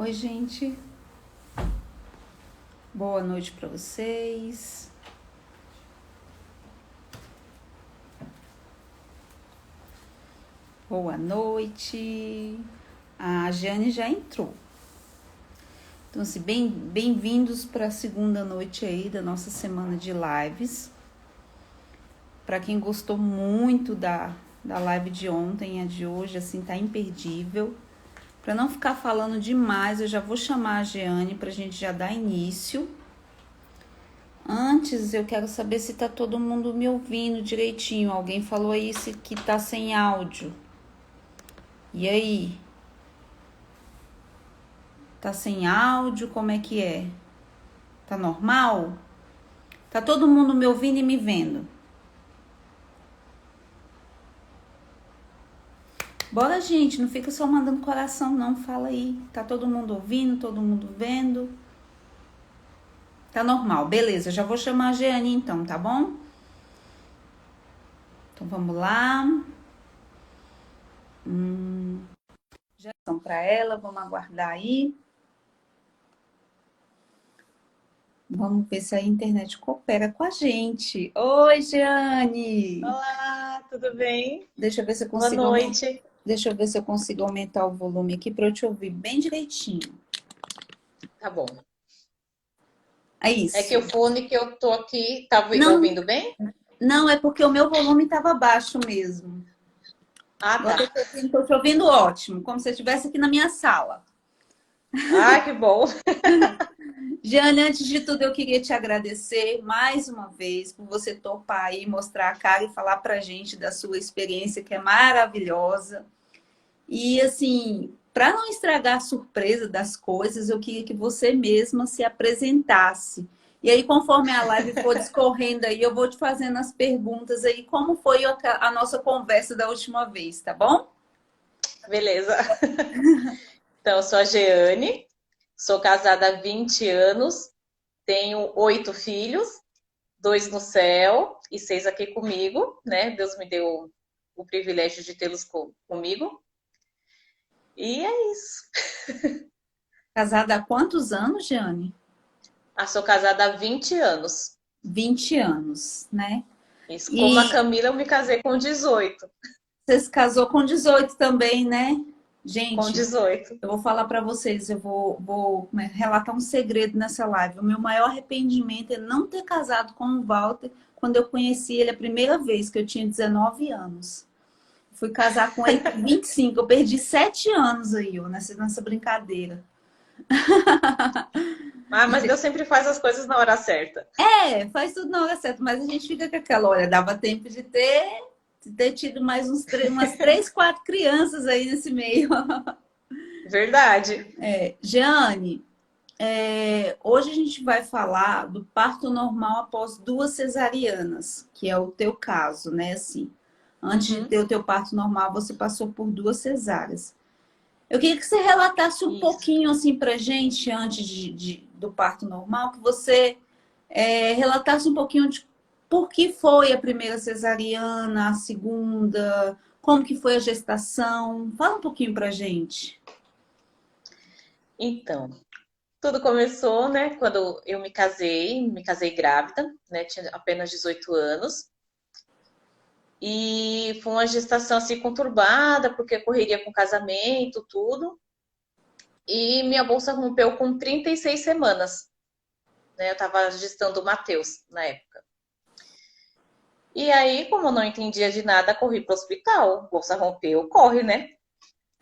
Oi, gente. Boa noite para vocês. Boa noite. A Jane já entrou. Então, assim, bem-vindos para a segunda noite aí da nossa semana de lives. Para quem gostou muito da live de ontem, a de hoje, assim, tá imperdível. Para não ficar falando demais, eu já vou chamar a Jeane para a gente já dar início. Antes, eu quero saber se tá todo mundo me ouvindo direitinho. Alguém falou aí que tá sem áudio. E aí? Tá sem áudio? Como é que é? Tá normal? Tá todo mundo me ouvindo e me vendo? Bora, gente, não fica só mandando coração, não. Fala aí. Tá todo mundo ouvindo, todo mundo vendo? Tá normal, beleza. Já vou chamar a Jeane então, tá bom? Então vamos lá. Já estão para ela, vamos aguardar aí. Vamos ver se a internet coopera com a gente. Oi, Jeane! Olá, tudo bem? Deixa eu ver se eu Boa consigo noite. Deixa eu ver se eu consigo aumentar o volume aqui para eu te ouvir bem direitinho. Tá bom. É É que isso. o fone que eu tô aqui, tá Não, ouvindo bem? não, é porque o meu volume estava baixo mesmo. Ah, Agora tá. tô te ouvindo ótimo, como se eu estivesse aqui na minha sala. Ah, que bom. Jeane, antes de tudo, eu queria te agradecer mais uma vez por você topar aí, mostrar a cara e falar pra gente da sua experiência, que é maravilhosa. E assim, para não estragar a surpresa das coisas, eu queria que você mesma se apresentasse. E aí, conforme a live for discorrendo aí, eu vou te fazendo as perguntas aí, como foi a nossa conversa da última vez, tá bom? Beleza. Então, eu sou a Jeane, sou casada há 20 anos, tenho 8 filhos, 2 no céu e 6 aqui comigo, né? Deus me deu o privilégio de tê-los comigo. E é isso. Casada há quantos anos, Jane? Sou casada há 20 anos. 20 anos, né? Isso. Como a E Camila, eu me casei com 18. você se casou com 18 também, né? Com Gente, 18. eu vou falar para vocês, eu vou relatar um segredo nessa live. O meu maior arrependimento é não ter casado com o Walter quando eu conheci ele a primeira vez, que eu tinha 19 anos. Fui casar com ele com 25. Eu perdi 7 anos aí, ó, nessa brincadeira. Ah, mas Deus sempre faz as coisas na hora certa. É, faz tudo na hora certa, mas a gente fica com aquela, olha, dava tempo de ter tido mais umas 3, 4 crianças aí nesse meio. Verdade. Jeane, hoje a gente vai falar do parto normal após 2 cesarianas, que é o teu caso, né? Assim, antes de Uhum. ter o teu parto normal, você passou por 2 cesáreas. Eu queria que você relatasse um Isso. pouquinho assim pra gente, antes do parto normal, que você relatasse um pouquinho de por que foi a primeira cesariana, a segunda, como que foi a gestação. Fala um pouquinho pra gente. Então, tudo começou, né, quando eu me casei grávida, né, tinha apenas 18 anos. E foi uma gestação assim conturbada, porque correria com casamento, tudo. E minha bolsa rompeu com 36 semanas, né? Eu tava gestando o Matheus na época. E aí, como eu não entendia de nada, corri para o hospital. Bolsa rompeu, corre, né?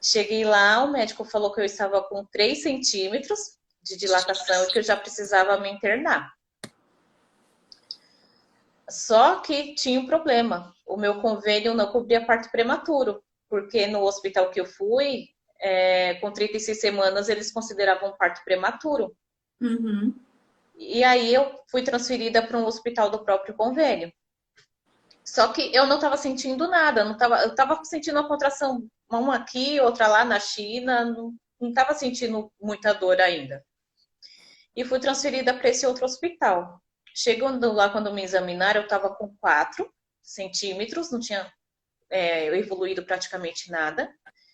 Cheguei lá, o médico falou que eu estava com 3 centímetros de dilatação e que eu já precisava me internar. Só que tinha um problema. O meu convênio não cobria parto prematuro, porque no hospital que eu fui, com 36 semanas, eles consideravam parto prematuro. Uhum. E aí eu fui transferida para um hospital do próprio convênio. Só que eu não estava sentindo nada, eu estava sentindo uma contração, uma aqui, outra lá na China, não estava sentindo muita dor ainda. E fui transferida para esse outro hospital. Chegando lá, quando me examinaram, eu estava com 4 centímetros, não tinha evoluído praticamente nada.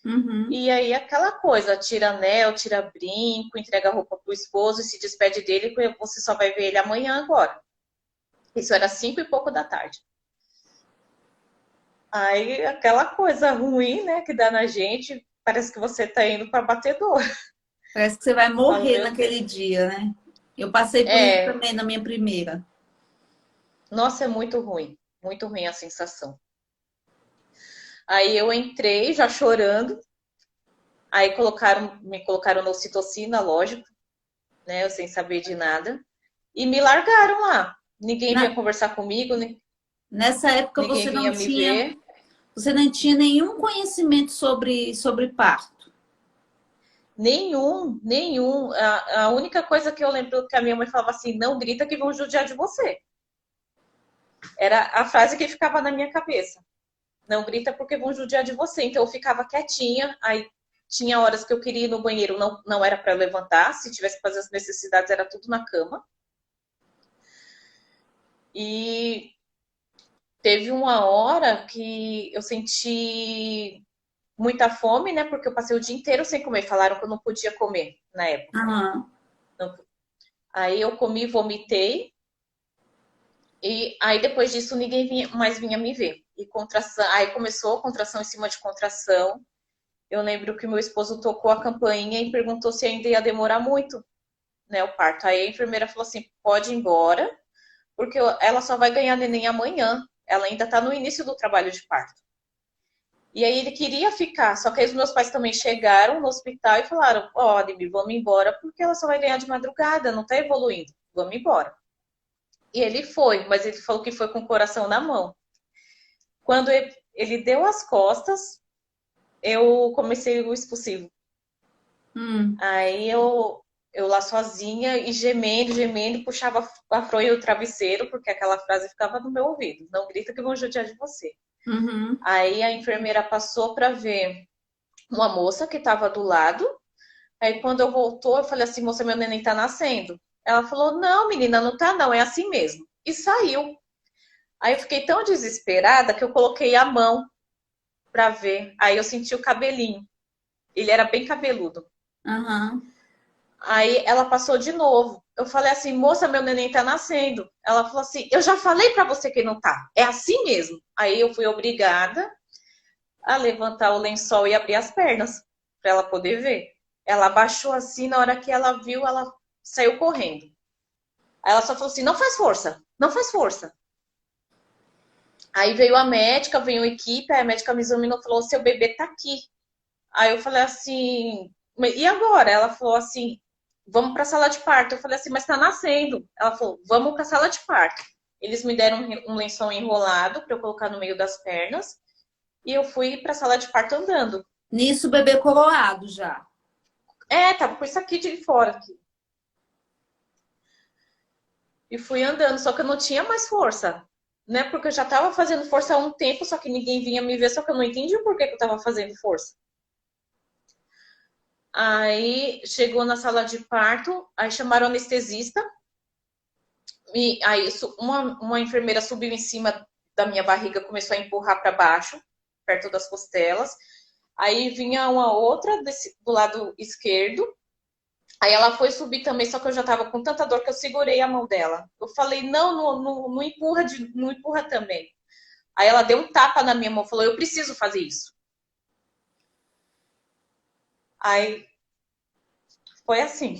Uhum. E aí aquela coisa, tira anel, tira brinco, entrega a roupa pro esposo e se despede dele, porque você só vai ver ele amanhã agora. Isso era 5 e pouco da tarde. Aí aquela coisa ruim, né, que dá na gente, parece que você tá indo para batedor. Parece que você vai Falo, morrer meu Deus. naquele dia, né? Eu passei por isso É, também na minha primeira. nossa, é muito ruim a sensação. Aí eu entrei já chorando, aí me colocaram na ocitocina, lógico, né, eu sem saber de nada, e me largaram lá. Ninguém vinha Na- conversar comigo, Nessa época ninguém vinha me ver. você não tinha nenhum conhecimento sobre parto. Nenhum, nenhum. A única coisa que eu lembro que a minha mãe falava assim, não grita que vão judiar de você. Era a frase que ficava na minha cabeça. Não grita porque vão judiar de você. Então eu ficava quietinha, aí tinha horas que eu queria ir no banheiro, não era para levantar, se tivesse que fazer as necessidades era tudo na cama. E teve uma hora que eu senti muita fome, né? Porque eu passei o dia inteiro sem comer. Falaram que eu não podia comer na época. Aham. Não- Aí eu comi, vomitei. E aí depois disso ninguém mais vinha me ver. E contração, aí começou a contração em cima de contração. Eu lembro que meu esposo tocou a campainha e perguntou se ainda ia demorar muito, né, o parto. Aí a enfermeira falou assim: pode ir embora, porque ela só vai ganhar neném amanhã. Ela ainda está no início do trabalho de parto. E aí ele queria ficar, só que aí os meus pais também chegaram no hospital e falaram: ó, Ademir, vamos embora, porque ela só vai ganhar de madrugada, não está evoluindo, vamos embora. E ele foi, mas ele falou que foi com o coração na mão. Quando ele deu as costas, eu comecei o expulsivo. Hum. Aí eu lá sozinha e gemendo, gemendo, puxava a fronha do travesseiro, porque aquela frase ficava no meu ouvido: não grita que vão judiar de você. Uhum. Aí a enfermeira passou para ver uma moça que estava do lado. Aí quando eu voltou, eu falei assim: moça, meu neném tá nascendo. Ela falou: não, menina, não tá não, é assim mesmo. E saiu. Aí eu fiquei tão desesperada que eu coloquei a mão para ver. Aí eu senti o cabelinho. Ele era bem cabeludo. Aham. Aí ela passou de novo. Eu falei assim, moça, meu neném tá nascendo. Ela falou assim, eu já falei para você que não tá. É assim mesmo. Aí eu fui obrigada a levantar o lençol e abrir as pernas para ela poder ver. Ela abaixou assim, na hora que ela viu, ela saiu correndo. Aí ela só falou assim, não faz força, não faz força. Aí veio a médica, veio a equipe, aí a médica me examinou e falou, seu bebê tá aqui. Aí eu falei assim, e agora? Ela falou assim, vamos para a sala de parto. Eu falei assim, mas está nascendo. Ela falou, vamos para a sala de parto. Eles me deram um lençol enrolado para eu colocar no meio das pernas e eu fui para a sala de parto andando. Nisso, o bebê coroado já. É, tava com isso aqui de fora aqui. E fui andando, só que eu não tinha mais força, né? Porque eu já estava fazendo força há um tempo, só que ninguém vinha me ver, só que eu não entendi o porquê que eu estava fazendo força. Aí chegou na sala de parto, aí chamaram o anestesista. E aí uma enfermeira subiu em cima da minha barriga, começou a empurrar para baixo, perto das costelas. Aí vinha uma outra do lado esquerdo. Aí ela foi subir também, só que eu já estava com tanta dor que eu segurei a mão dela. Eu falei, não, não empurra, não empurra também. Aí ela deu um tapa na minha mão, falou, eu preciso fazer isso. Aí foi assim.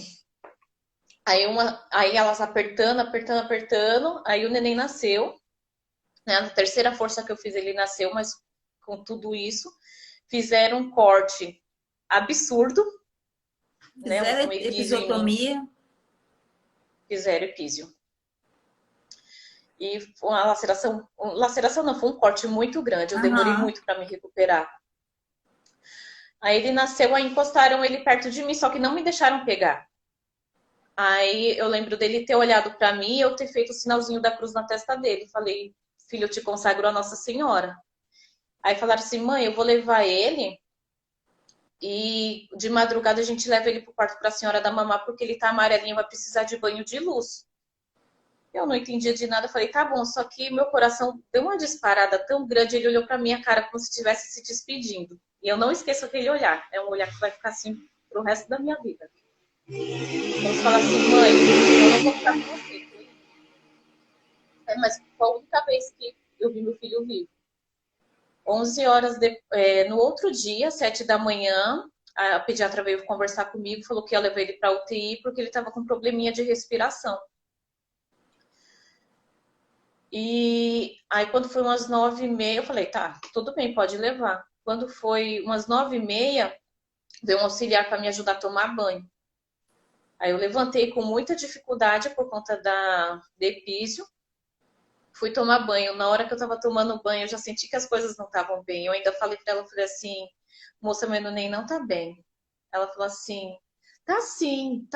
Aí elas apertando, apertando, apertando. Aí o neném nasceu. Né? A terceira força que eu fiz, ele nasceu, mas com tudo isso, fizeram um corte absurdo, né? Fizeram Um epísio em mim, episiotomia. fizeram epísio. E foi uma laceração não, foi um corte muito grande, eu demorei Aham. muito para me recuperar. Aí ele nasceu, aí encostaram ele perto de mim, só que não me deixaram pegar. Aí eu lembro dele ter olhado para mim e eu ter feito o sinalzinho da cruz na testa dele. Falei, filho, eu te consagro a Nossa Senhora. Aí falaram assim, mãe, eu vou levar ele e de madrugada a gente leva ele pro quarto para a senhora da mamá porque ele tá amarelinho, vai precisar de banho de luz. Eu não entendia de nada, falei, tá bom, só que meu coração deu uma disparada tão grande, ele olhou pra minha cara como se estivesse se despedindo. E eu não esqueço aquele olhar, é um olhar que vai ficar assim pro resto da minha vida. Como se fala assim, mãe, eu não vou ficar com você. Mas foi a única vez que eu vi meu filho vivo. 11 horas no outro dia, 7 da manhã, a pediatra veio conversar comigo, falou que ia levar ele para UTI porque ele estava com probleminha de respiração. E aí, quando foi umas 9h30, eu falei, tá, tudo bem, pode levar. Quando foi umas 9h30, veio um auxiliar para me ajudar a tomar banho. Aí eu levantei com muita dificuldade por conta da epísio. Fui tomar banho. Na hora que eu tava tomando banho, eu já senti que as coisas não estavam bem. Eu ainda falei para ela, falei assim, moça, meu neném não tá bem. Ela falou assim, tá sim,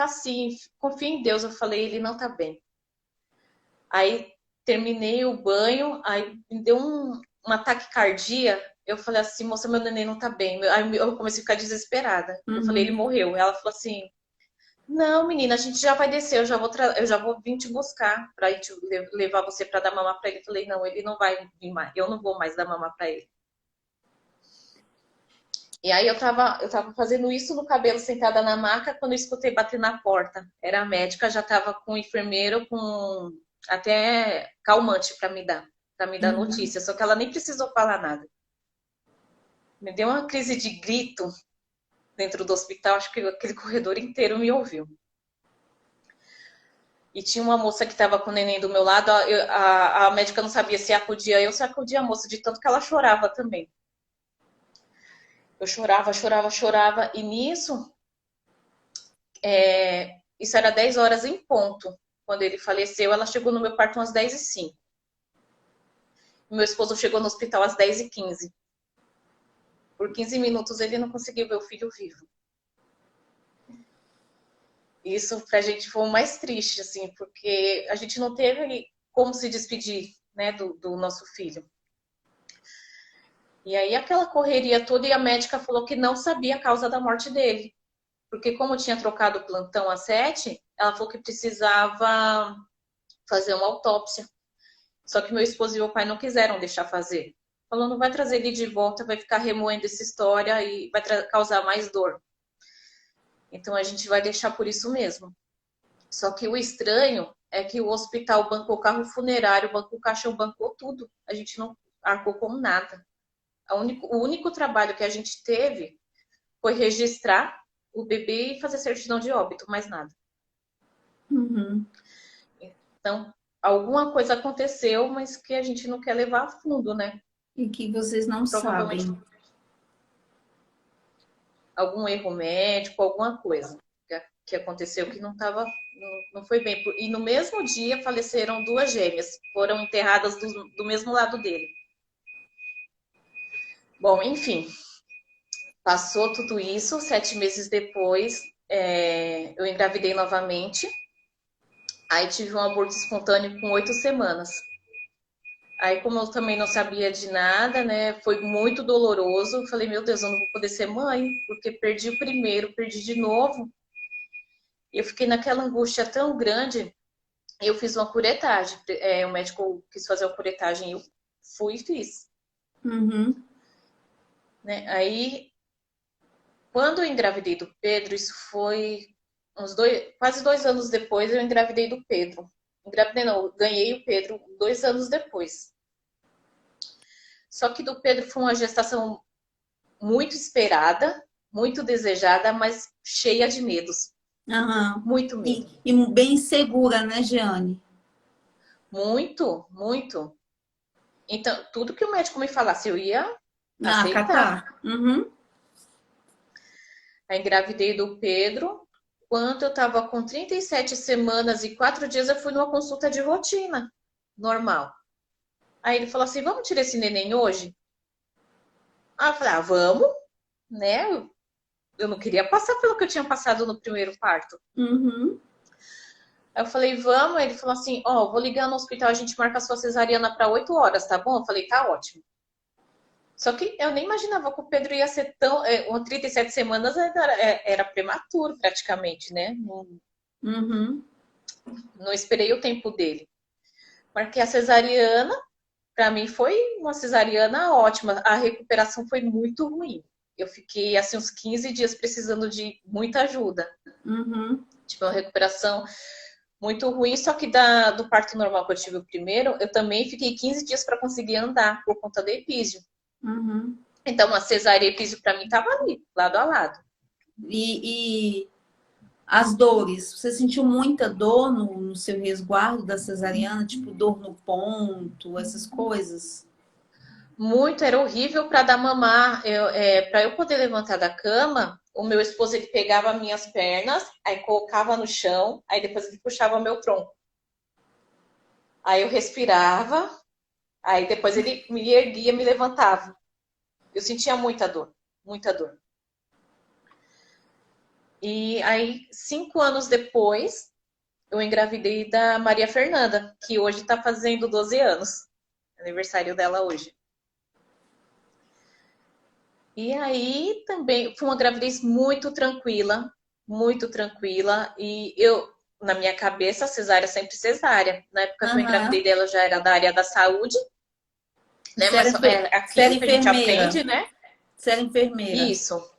confia em Deus. Eu falei, ele não tá bem. Aí terminei o banho, aí me deu um ataque cardíaco. Eu falei assim, moça, meu neném não tá bem. Aí eu comecei a ficar desesperada. Eu falei, ele morreu. Ela falou assim, não, menina, a gente já vai descer, eu já vou vir te buscar para levar você para dar mamar para ele. Eu falei, não, ele não vai vir mais, eu não vou mais dar mamar para ele. E aí eu tava fazendo isso no cabelo, sentada na maca, quando eu escutei bater na porta. Era a médica, já tava com o enfermeiro, com até calmante para me dar notícia. Só que ela nem precisou falar nada. Me deu uma crise de grito dentro do hospital, acho que aquele corredor inteiro me ouviu. E tinha uma moça que estava com o neném do meu lado, a médica não sabia se acudia eu, se acudia a moça, de tanto que ela chorava também. Eu chorava, e nisso, isso era 10 horas em ponto. Quando ele faleceu, ela chegou no meu quarto às 10h05. Meu esposo chegou no hospital às 10h15. Por 15 minutos ele não conseguiu ver o filho vivo. Isso pra gente foi o mais triste, assim, porque a gente não teve como se despedir, né, do nosso filho. E aí aquela correria toda, e a médica falou que não sabia a causa da morte dele. Porque como tinha trocado o plantão às 7, ela falou que precisava fazer uma autópsia. Só que meu esposo e meu pai não quiseram deixar fazer. Falou, não vai trazer ele de volta, vai ficar remoendo essa história e vai causar mais dor. Então a gente vai deixar por isso mesmo. Só que o estranho é que o hospital bancou carro funerário, bancou caixão, bancou tudo. A gente não arcou com nada. O único trabalho que a gente teve foi registrar o bebê e fazer certidão de óbito, mais nada. Então, alguma coisa aconteceu, mas que a gente não quer levar a fundo, né? E que vocês não Provavelmente sabem. algum erro médico, alguma coisa que aconteceu que não foi bem. E no mesmo dia faleceram 2 gêmeas, foram enterradas do mesmo lado dele. Bom, enfim, passou tudo isso, 7 meses depois, eu engravidei novamente. Aí tive um aborto espontâneo com 8 semanas. Aí, como eu também não sabia de nada, né, foi muito doloroso. Falei, meu Deus, eu não vou poder ser mãe, porque perdi o primeiro, perdi de novo. Eu fiquei naquela angústia tão grande. Eu fiz uma curetagem. O médico quis fazer uma curetagem, eu fui e fiz. Né? Aí, quando eu engravidei do Pedro, isso foi quase 2 anos depois, eu engravidei do Pedro. Engravidei não, ganhei o Pedro 2 anos depois. Só que do Pedro foi uma gestação muito esperada, muito desejada, mas cheia de medos. Muito medo. E bem segura, né, Jeane? Muito, muito. Então, tudo que o médico me falasse, eu ia aceitar. Aí engravidei do Pedro. Quando eu estava com 37 semanas e 4 dias, eu fui numa consulta de rotina, normal. Aí ele falou assim, vamos tirar esse neném hoje? Aí eu falei, vamos, né? Eu não queria passar pelo que eu tinha passado no primeiro parto. Aí eu falei, vamos. Aí ele falou assim, vou ligar no hospital, a gente marca a sua cesariana para 8 horas, tá bom? Eu falei, tá ótimo. Só que eu nem imaginava que o Pedro ia ser tão... 37 semanas era prematuro praticamente, né? Não esperei o tempo dele. Marquei a cesariana. Para mim foi uma cesariana ótima. A recuperação foi muito ruim. Eu fiquei assim uns 15 dias precisando de muita ajuda. Uhum. Tive uma recuperação muito ruim, só que do parto normal que eu tive o primeiro, eu também fiquei 15 dias para conseguir andar por conta do epísio. Uhum. Então, a cesárea e epísio para mim tava ali, lado a lado. E as dores, você sentiu muita dor no seu resguardo da cesariana, tipo dor no ponto, essas coisas? Muito, era horrível para dar mamar. Para eu poder levantar da cama, o meu esposo ele pegava minhas pernas, aí colocava no chão, aí depois ele puxava meu tronco. Aí eu respirava, aí depois ele me erguia, me levantava. Eu sentia muita dor, muita dor. E aí, 5 anos depois, eu engravidei da Maria Fernanda, que hoje está fazendo 12 anos. Aniversário dela hoje. E aí também foi uma gravidez muito tranquila, muito tranquila. E eu, na minha cabeça, cesárea sempre cesárea. Na época que eu Aham. engravidei dela, já era da área da saúde, né? Você era, Mas é a você era clínica a gente enfermeira. aprende, né? Você era enfermeira. Isso,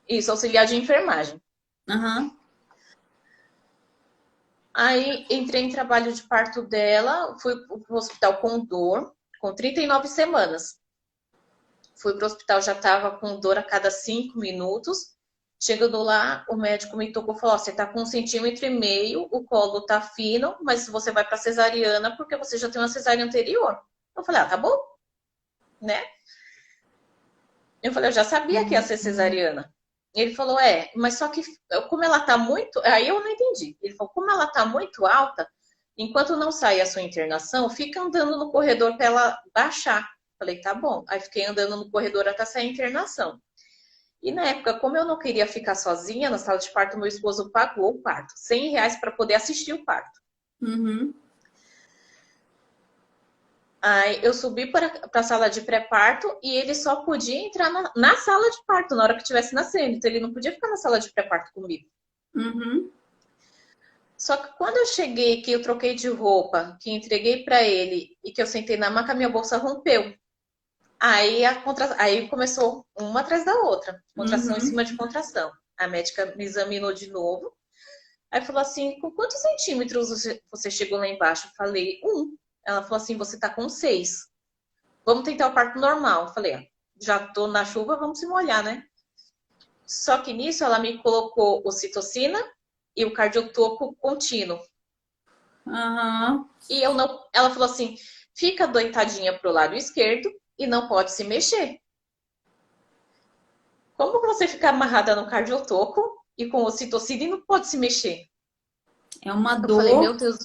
isso, auxiliar de enfermagem. Aham. Aí entrei em trabalho de parto dela, fui pro hospital com dor, com 39 semanas. Fui pro hospital, já estava com dor a cada 5 minutos. Chegando lá, o médico me tocou e falou: você tá com 1,5 cm, o colo tá fino, mas você vai pra cesariana porque você já tem uma cesárea anterior. Eu falei: tá bom, né? Eu falei: eu já sabia que ia ser cesariana. Ele falou: mas só que como ela tá muito. Aí eu não entendi. Ele falou: como ela tá muito alta, enquanto não sai a sua internação, fica andando no corredor para ela baixar. Falei: tá bom. Aí fiquei andando no corredor até sair a internação. E na época, como eu não queria ficar sozinha na sala de parto, meu esposo pagou o parto. R$ 100 para poder assistir o parto. Uhum. Aí eu subi para a sala de pré-parto e ele só podia entrar na sala de parto na hora que estivesse nascendo. Então ele não podia ficar na sala de pré-parto comigo. Uhum. Só que quando eu cheguei, que eu troquei de roupa, que entreguei para ele e que eu sentei na maca, minha bolsa rompeu. Aí começou uma atrás da outra, contração em Uhum. cima de contração. A médica me examinou de novo. Aí falou assim: com quantos centímetros você chegou lá embaixo? Eu falei: 1. Ela falou assim: você tá com 6. Vamos tentar o parto normal. Eu falei: já tô na chuva, vamos se molhar, né? Só que nisso ela me colocou ocitocina e o cardiotoco contínuo. Aham. E eu não. Ela falou assim: fica deitadinha pro lado esquerdo e não pode se mexer. Como que você fica amarrada no cardiotoco e com ocitocina e não pode se mexer? É uma Eu falei: dor. meu Deus,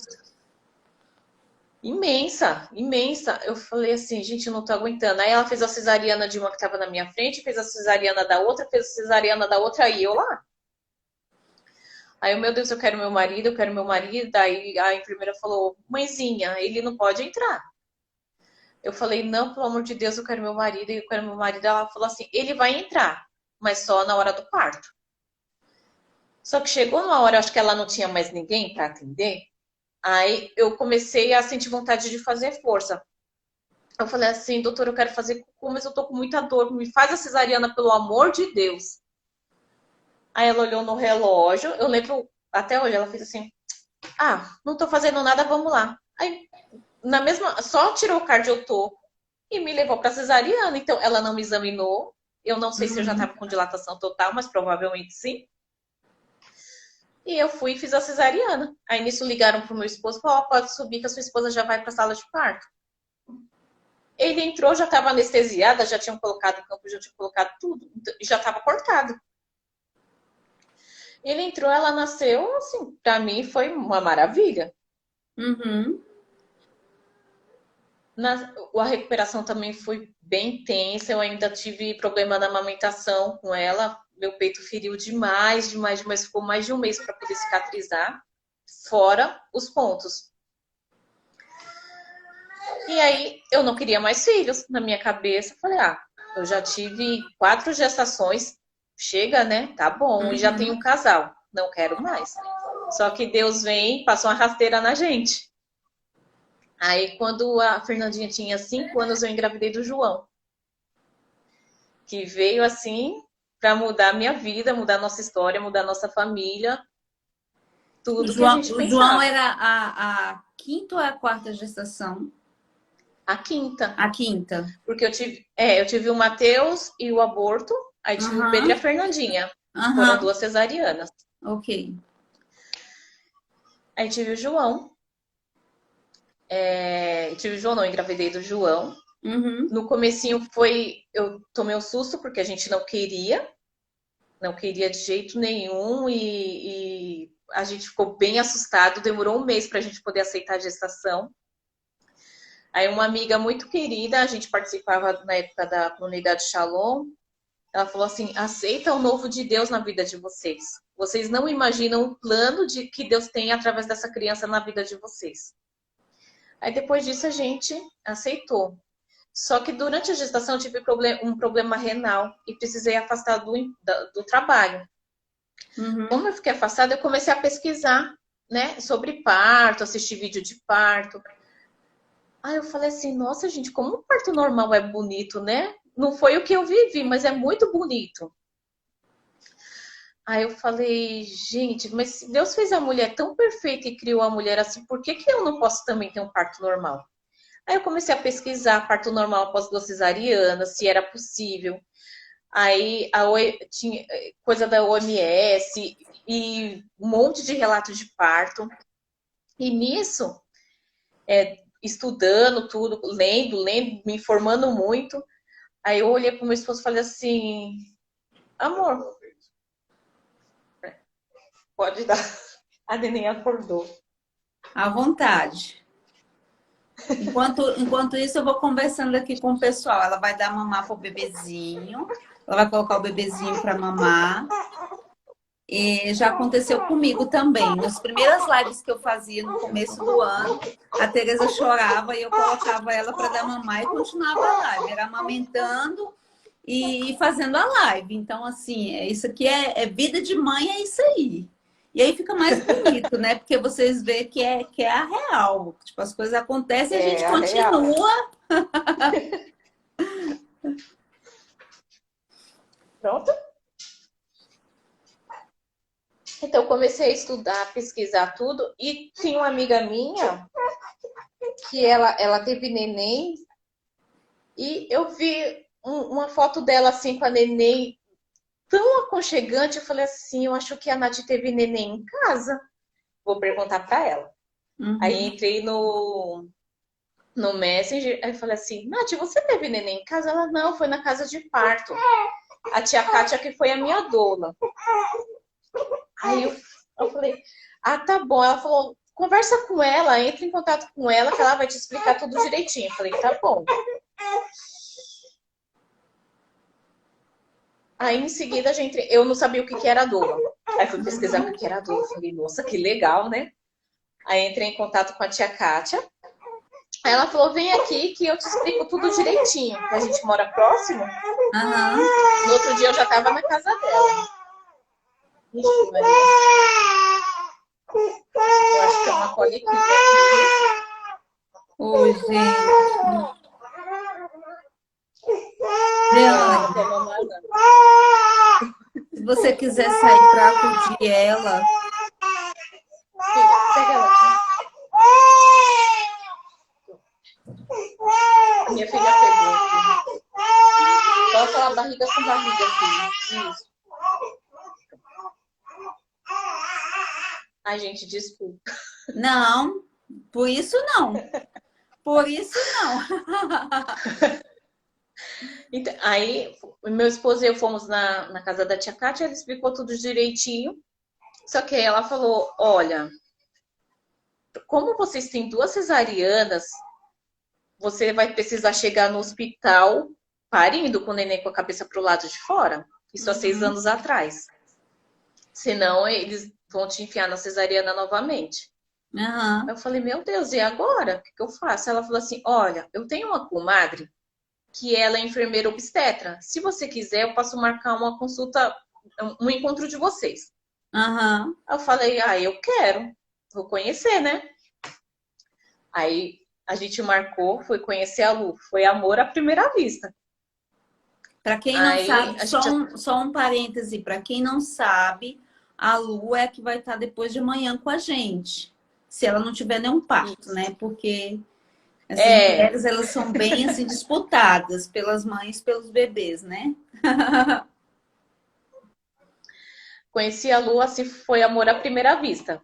imensa, imensa. Eu falei assim: gente, eu não tô aguentando. Aí ela fez a cesariana de uma que tava na minha frente, fez a cesariana da outra, fez a cesariana da outra, e eu lá. Aí, meu Deus, eu quero meu marido, eu quero meu marido. Aí a enfermeira falou: mãezinha, ele não pode entrar. Eu falei: não, pelo amor de Deus, eu quero meu marido, eu quero meu marido. Ela falou assim: ele vai entrar, mas só na hora do parto. Só que chegou numa hora, acho que ela não tinha mais ninguém para atender. Aí eu comecei a sentir vontade de fazer força. Eu falei assim: doutor, eu quero fazer cocô, mas eu tô com muita dor. Me faz a cesariana, pelo amor de Deus. Aí ela olhou no relógio. Eu lembro até hoje, ela fez assim: não tô fazendo nada, vamos lá. Aí, na mesma, só tirou o cardiotoco e me levou pra cesariana. Então, ela não me examinou. Eu não sei se eu já Uhum. tava com dilatação total, mas provavelmente sim. E eu fui e fiz a cesariana. Aí nisso ligaram pro meu esposo e falaram: pode subir que a sua esposa já vai pra sala de parto. Ele entrou, já estava anestesiada, já tinham colocado o campo, já tinham colocado tudo, já estava cortado. Ele entrou, ela nasceu, assim, para mim foi uma maravilha. Uhum. A recuperação também foi bem tensa, eu ainda tive problema na amamentação com ela, meu peito feriu demais, demais, demais, ficou mais de um mês para poder cicatrizar, fora os pontos. E aí eu não queria mais filhos na minha cabeça, falei: eu já tive 4 gestações, chega, né? Tá bom, e já tenho um Uhum. casal, não quero mais. Só que Deus vem e passa uma rasteira na gente. Aí, quando a Fernandinha tinha 5 anos, eu engravidei do João, que veio assim para mudar a minha vida, mudar a nossa história, mudar a nossa família, tudo que a gente O João pensava. era a quinta ou a quarta gestação? A quinta, A quinta. porque eu tive o Matheus e o aborto, aí tive o Pedro e Aham, a Fernandinha. Foram aham, 2 cesarianas. ok. Aí tive o João. Tive o João, não, engravidei do João. Uhum. No comecinho eu tomei um susto porque a gente não queria de jeito nenhum e a gente ficou bem assustado. Demorou um mês para a gente poder aceitar a gestação. Aí uma amiga muito querida, a gente participava na época da comunidade Shalom, ela falou assim: aceita o novo de Deus na vida de vocês. Vocês não imaginam o plano que Deus tem através dessa criança na vida de vocês. Aí depois disso a gente aceitou. Só que durante a gestação eu tive um problema renal e precisei afastar do trabalho. Como Uhum. eu fiquei afastada, eu comecei a pesquisar, né, sobre parto, assistir vídeo de parto. Aí eu falei assim, nossa, gente, como o parto normal é bonito, né? Não foi o que eu vivi, mas é muito bonito. Aí eu falei, gente, mas se Deus fez a mulher tão perfeita e criou a mulher assim, por que que eu não posso também ter um parto normal? Aí eu comecei a pesquisar parto normal após 2 cesarianas, se era possível. Aí tinha coisa da OMS e um monte de relatos de parto. E nisso, estudando tudo, lendo, me informando muito. Aí eu olhei para o meu esposo e falei assim, amor, pode dar. A neném acordou. À vontade. Enquanto isso, eu vou conversando aqui com o pessoal. Ela vai dar mamar pro bebezinho. Ela vai colocar o bebezinho para mamar. E já aconteceu comigo também. Nas primeiras lives que eu fazia no começo do ano, a Tereza chorava e eu colocava ela para dar mamar e continuava a live. Era amamentando e fazendo a live. Então, assim, isso aqui é vida de mãe, é isso aí. E aí fica mais bonito, né? Porque vocês veem que é a real. Tipo, as coisas acontecem e a gente É, a real. continua. Pronto? Então, eu comecei a estudar, pesquisar tudo. E tinha uma amiga minha que ela teve neném. E eu vi uma foto dela assim com a neném tão aconchegante. Eu falei assim: eu acho que a Nath teve neném em casa. Vou perguntar para ela. Aí Uhum. entrei no Messenger, aí falei assim, Nath, você teve neném em casa? Ela, não, foi na casa de parto. A tia Kátia que foi a minha doula. Aí eu falei, ah, tá bom. Ela falou, conversa com ela, entra em contato com ela, que ela vai te explicar tudo direitinho. Eu falei, tá bom. Aí em seguida eu não sabia o que era doula. Aí fui pesquisar o que era doula. Falei, nossa, que legal, né? Aí entrei em contato com a tia Kátia. Aí ela falou, vem aqui que eu te explico tudo direitinho. A gente mora próximo. Aham. No outro dia eu já tava na casa dela. Ixi, Maria. Eu acho que é uma coliquinha aqui. Oi, gente. Ela Jeane, não quer mamar, não. se você quiser sair para acudir ela, Filha, pega ela aqui. A minha filha pegou aqui. Coloca ela barriga com barriga, filha. Isso. Ai, gente, desculpa. não, por isso não. Por isso não. Então, aí, meu esposo e eu fomos na casa da tia Kátia, ela explicou tudo direitinho. Só que aí ela falou, olha, como vocês têm 2 cesarianas, você vai precisar chegar no hospital parindo com o neném com a cabeça pro lado de fora. Isso há 6 Uhum. anos atrás. Senão, eles vão te enfiar na cesariana novamente. Aham. Eu falei, meu Deus, e agora? O que eu faço? Ela falou assim, olha, eu tenho uma comadre que ela é enfermeira obstetra. Se você quiser, eu posso marcar uma consulta, um encontro de vocês. Aham. Eu falei, eu quero. Vou conhecer, né? Aí A gente marcou, foi conhecer a Lu. Foi amor à primeira vista. Para quem não Aí sabe, a gente... só um parêntese, para quem não sabe, a Lu é a que vai estar depois de amanhã com a gente. Se ela não tiver nenhum parto, né? Porque essas É, mulheres, elas são bem assim disputadas pelas mães, pelos bebês, né? conheci a Lu, assim, foi amor à primeira vista.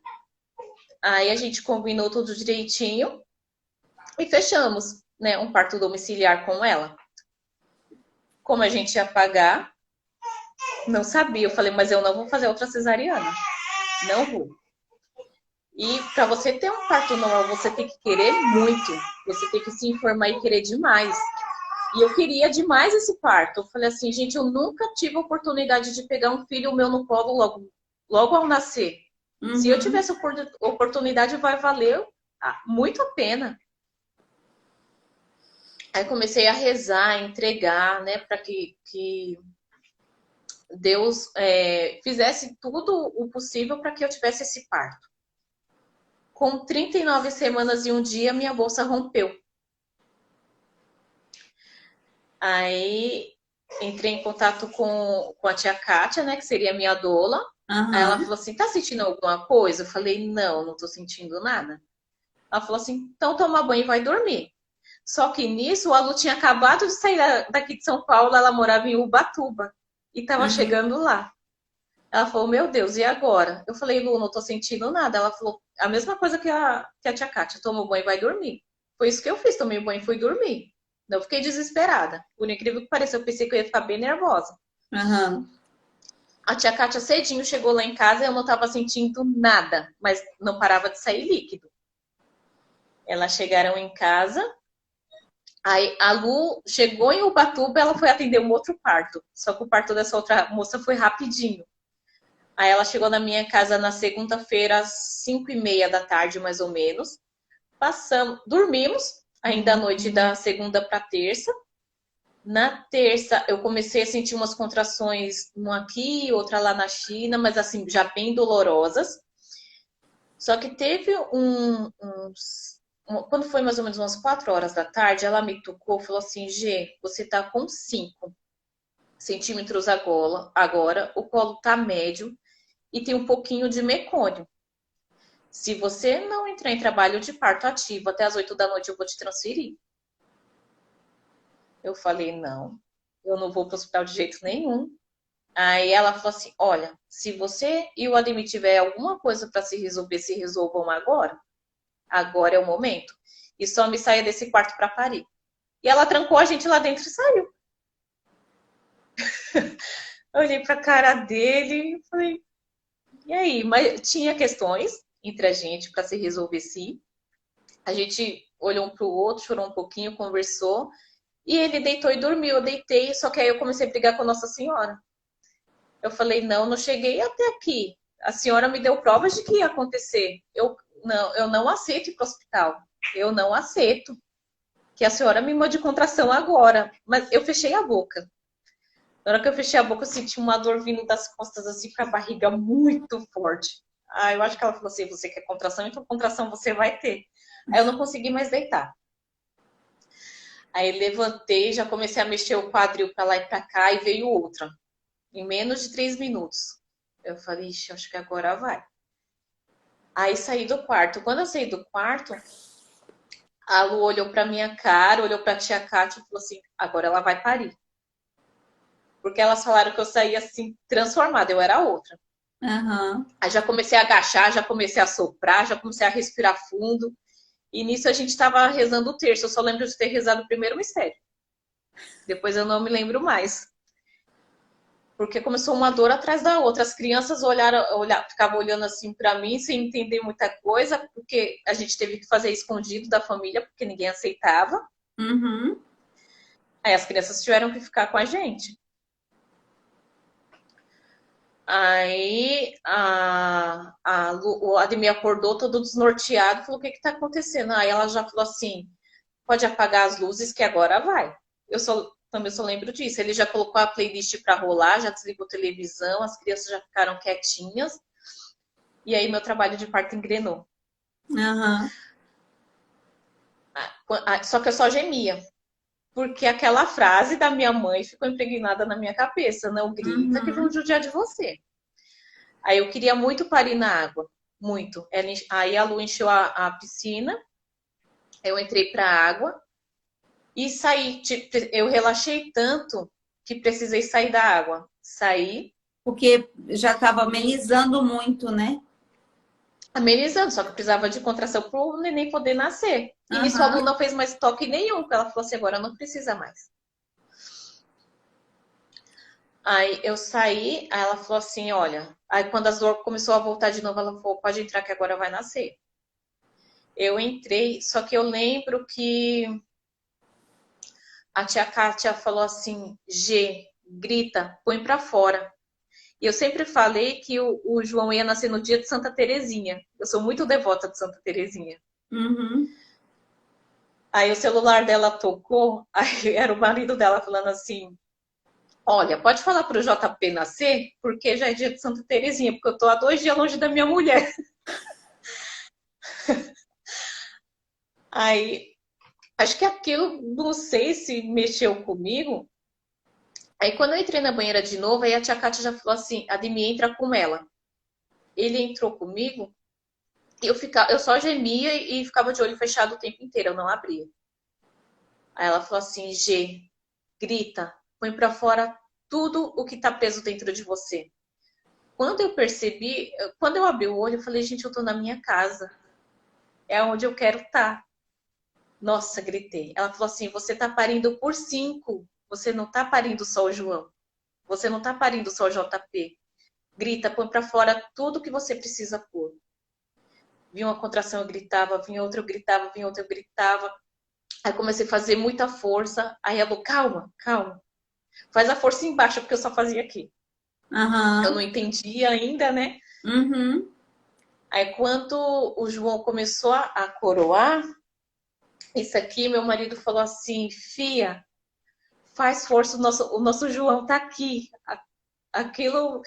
Aí a gente combinou tudo direitinho e fechamos, né, um parto domiciliar com ela. Como a gente ia pagar, não sabia. Eu falei, mas eu não vou fazer outra cesariana. Não vou. E para você ter um parto normal, você tem que querer muito. Você tem que se informar e querer demais. E eu queria demais esse parto. Eu falei assim, gente, eu nunca tive a oportunidade de pegar um filho meu no colo logo ao nascer. Se eu Uhum. tivesse oportunidade, vai valer muito a pena. Aí comecei a rezar, a entregar, né, para que Deus fizesse tudo o possível para que eu tivesse esse parto. Com 39 semanas e um dia, minha bolsa rompeu. Aí entrei em contato com a tia Kátia, né, que seria a minha doula. Aí ela Aham. falou assim, tá sentindo alguma coisa? Eu falei, não tô sentindo nada. Ela falou assim, então toma banho e vai dormir. Só que nisso, a Lu tinha acabado de sair daqui de São Paulo, ela morava em Ubatuba e estava Uhum. chegando lá. Ela falou, meu Deus, e agora? Eu falei, Lu, não tô sentindo nada. Ela falou, a mesma coisa que a tia Kátia, toma banho e vai dormir. Foi isso que eu fiz, tomei banho e fui dormir. Não fiquei desesperada. Por incrível que pareça, eu pensei que eu ia ficar bem nervosa. Aham. A tia Kátia cedinho chegou lá em casa e eu não estava sentindo nada, mas não parava de sair líquido. Elas chegaram em casa, aí a Lu chegou em Ubatuba, ela foi atender um outro parto. Só que o parto dessa outra moça foi rapidinho. Aí ela chegou na minha casa na segunda-feira, às 5h30 da tarde, mais ou menos. Passamos, dormimos, ainda à noite da segunda para terça. Na terça, eu comecei a sentir umas contrações, uma aqui, outra lá na China, mas assim, já bem dolorosas. Só que teve quando foi mais ou menos umas 4 horas da tarde, ela me tocou e falou assim, G, você tá com 5 centímetros agora, o colo tá médio e tem um pouquinho de mecônio. Se você não entrar em trabalho de parto ativo até as 8 da noite, eu vou te transferir. Eu falei, não, eu não vou para o hospital de jeito nenhum. Aí ela falou assim, olha, se você e o Ademir tiver alguma coisa para se resolver, se resolvam agora. Agora é o momento. E só me saia desse quarto para parir. E ela trancou a gente lá dentro e saiu. Eu olhei para a cara dele e falei, e aí? Mas tinha questões entre a gente para se resolver, sim. A gente olhou um para o outro, chorou um pouquinho, conversou. E ele deitou e dormiu. Eu deitei, só que aí eu comecei a brigar com Nossa Senhora. Eu falei, não, não cheguei até aqui. A senhora me deu provas de que ia acontecer. Eu não aceito ir para o hospital. Eu não aceito que a senhora me mande contração agora. Mas eu fechei a boca. Na hora que eu fechei a boca, eu senti uma dor vindo das costas, assim, para a barriga muito forte. Ah, eu acho que ela falou assim, você quer contração, então contração você vai ter. Aí eu não consegui mais deitar. Aí levantei, já comecei a mexer o quadril para lá e para cá e veio outra. Em menos de 3 minutos. Eu falei, ixi, acho que agora vai. Aí saí do quarto. Quando eu saí do quarto, a Lu olhou pra minha cara, olhou pra tia Kátia e falou assim, agora ela vai parir. Porque elas falaram que eu saí assim, transformada, eu era outra. Aham. Aí já comecei a agachar, já comecei a soprar, já comecei a respirar fundo. E nisso a gente estava rezando o terço. Eu só lembro de ter rezado o primeiro mistério. Depois eu não me lembro mais. Porque começou uma dor atrás da outra. As crianças ficavam olhando assim para mim sem entender muita coisa, porque a gente teve que fazer escondido da família, porque ninguém aceitava. Uhum. Aí as crianças tiveram que ficar com a gente. Aí o Ademir acordou todo desnorteado e falou: o que está acontecendo? Aí ela já falou assim: pode apagar as luzes que agora vai. Também só lembro disso. Ele já colocou a playlist para rolar, já desligou a televisão, as crianças já ficaram quietinhas. E aí meu trabalho de parto engrenou. Aham. Só que eu só gemia. Porque aquela frase da minha mãe ficou impregnada na minha cabeça. Não grita que vão Uhum. judiar de você. Aí eu queria muito parir na água. Muito. Aí a Lu encheu a piscina. Eu entrei pra água. E saí. Tipo, eu relaxei tanto que precisei sair da água. Saí. Porque já estava Vi amenizando muito, né? amenizando, só que eu precisava de contração para o neném poder nascer. E nisso a Lu Aham. não fez mais toque nenhum, porque ela falou assim, agora não precisa mais. Aí eu saí, aí ela falou assim, olha, aí quando as dores começou a voltar de novo, ela falou, pode entrar que agora vai nascer. Eu entrei, só que eu lembro que a tia Kátia falou assim, G, grita, põe pra fora. E eu sempre falei que o João ia nascer no dia de Santa Terezinha. Eu sou muito devota de Santa Terezinha. Uhum. Aí o celular dela tocou, aí era o marido dela falando assim, olha, pode falar para o JP nascer, porque já é dia de Santa Terezinha, porque eu tô há 2 dias longe da minha mulher. Aí, acho que aquilo, não sei se mexeu comigo. Aí quando eu entrei na banheira de novo, aí a tia Kátia já falou assim, Ademir, entra com ela. Ele entrou comigo, e eu só gemia e ficava de olho fechado o tempo inteiro, eu não abria. Aí ela falou assim, G, grita, põe para fora tudo o que tá preso dentro de você. Quando eu percebi, quando eu abri o olho, eu falei, gente, eu tô na minha casa. É onde eu quero estar. Nossa, gritei. Ela falou assim, você tá parindo por 5. Você não tá parindo só o João. Você não tá parindo só o JP. Grita, põe pra fora tudo que você precisa pôr. Vinha uma contração, eu gritava. Vinha outra, eu gritava. Vinha outra, eu gritava. Aí comecei a fazer muita força. Aí ela falou, calma, calma. Faz a força embaixo, porque eu só fazia aqui. Eu não Aham. entendia ainda, né? Uhum. Aí quando o João começou a coroar, isso aqui, meu marido falou assim, Fia, faz força, o nosso João tá aqui. Aquilo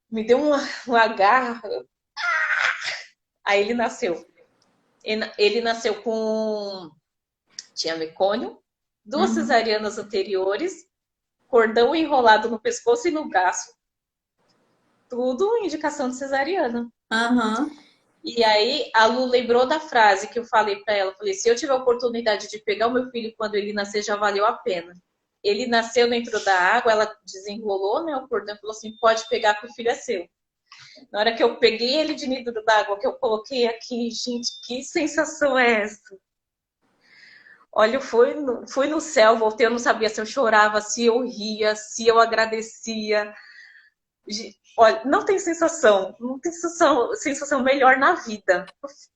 me deu uma garra. Aí ele nasceu. Ele nasceu com... Tinha mecônio, 2 cesarianas anteriores, cordão enrolado no pescoço e no braço. Tudo indicação de cesariana. Aham. E aí a Lu lembrou da frase que eu falei para ela. Falei, se eu tiver a oportunidade de pegar o meu filho quando ele nascer, já valeu a pena. Ele nasceu dentro da água, ela desenrolou, né, o cordão, falou assim, pode pegar que o filho é seu. Na hora que eu peguei ele de dentro da água, que eu coloquei aqui, gente, que sensação é essa? Olha, eu fui no céu, voltei, eu não sabia se eu chorava, se eu ria, se eu agradecia. Olha, não tem sensação, não tem sensação melhor na vida.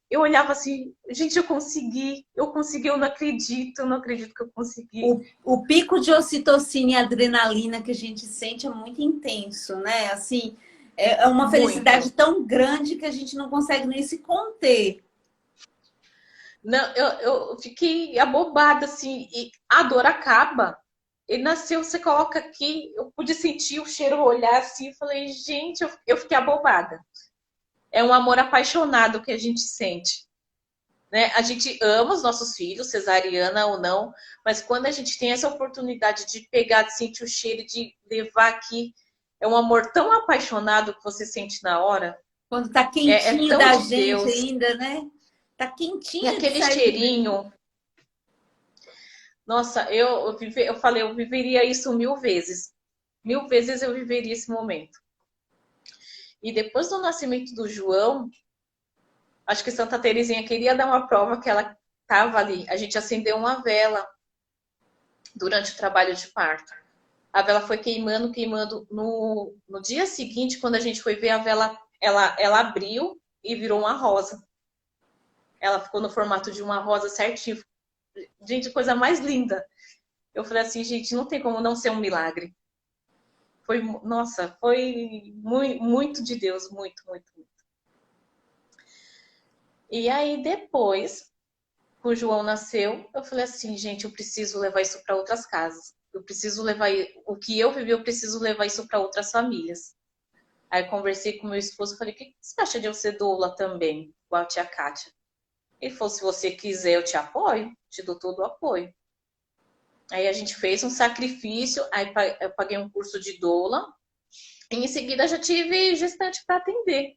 Eu olhava assim, gente, eu consegui, eu não acredito que eu consegui. O pico de ocitocina e adrenalina que a gente sente é muito intenso, né? Assim, é uma felicidade Muito. tão grande que a gente não consegue nem se conter. Não, eu fiquei abobada, assim, e a dor acaba. Ele nasceu, você coloca aqui, eu pude sentir o cheiro, olhar assim, falei, gente, eu fiquei abobada. É um amor apaixonado que a gente sente. Né? A gente ama os nossos filhos, cesariana ou não, mas quando a gente tem essa oportunidade de pegar, de sentir o cheiro, de levar aqui, é um amor tão apaixonado que você sente na hora. Quando tá É quentinho tão da de gente Deus. ainda, né? Tá E quentinho de aquele sair do berço. cheirinho. Nossa, eu falei, eu viveria isso 1000 vezes. 1000 vezes eu viveria esse momento. E depois do nascimento do João, acho que Santa Terezinha queria dar uma prova que ela estava ali. A gente acendeu uma vela durante o trabalho de parto. A vela foi queimando, queimando. No dia seguinte, quando a gente foi ver a vela, ela abriu e virou uma rosa. Ela ficou no formato de uma rosa certinho. Gente, coisa mais linda. Eu falei assim, gente, não tem como não ser um milagre. Foi, nossa, foi muito, muito de Deus, muito, muito, muito. E aí depois, que o João nasceu, eu falei assim, gente, eu preciso levar isso para outras casas. Eu preciso levar o que eu vivi, eu preciso levar isso para outras famílias. Aí conversei com meu esposo, falei, o que você acha de eu ser doula também, igual a tia Kátia? Ele falou, se você quiser, eu te apoio, te dou todo o apoio. Aí a gente fez um sacrifício, aí eu paguei um curso de doula, e em seguida já tive gestante para atender.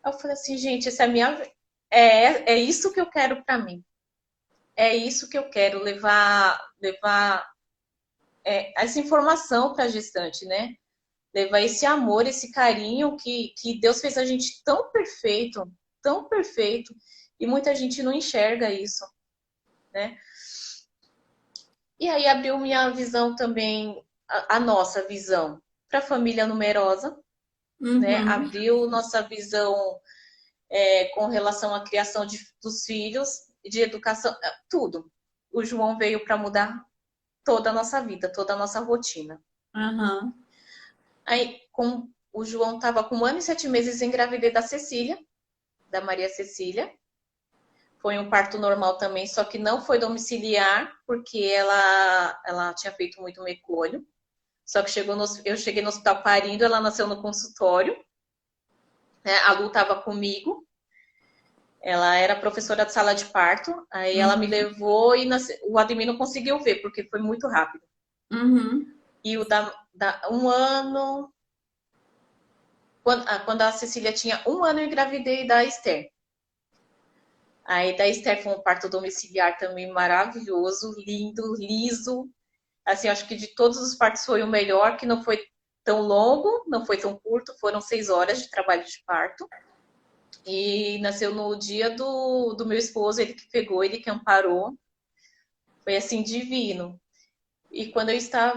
Eu falei assim, gente, essa é a minha... É isso que eu quero para mim. É isso que eu quero, levar essa informação para a gestante, né? Levar esse amor, esse carinho que Deus fez a gente tão perfeito, e muita gente não enxerga isso, né? E aí abriu minha visão também, a nossa visão para a família numerosa, né? Uhum. Abriu nossa visão com relação à criação dos filhos, de educação, tudo. O João veio para mudar toda a nossa vida, toda a nossa rotina. Uhum. Aí, com o João estava com 1 ano e 7 meses, engravidei da Cecília, da Maria Cecília. Foi um parto normal também, só que não foi domiciliar, porque ela tinha feito muito mecônio. Só que eu cheguei no hospital parindo, ela nasceu no consultório. Né? A Lu estava comigo. Ela era professora de sala de parto. Aí ela me Uhum. levou e o Ademir não conseguiu ver, porque foi muito rápido. Uhum. E o da 1 ano... Quando a Cecília tinha 1 ano, eu engravidei da Esther. Aí da Esther foi um parto domiciliar também maravilhoso, lindo, liso. Assim, acho que de todos os partos foi o melhor, que não foi tão longo, não foi tão curto, foram 6 horas de trabalho de parto. E nasceu no dia do meu esposo, ele que pegou, ele que amparou. Foi assim, divino. E quando a Esther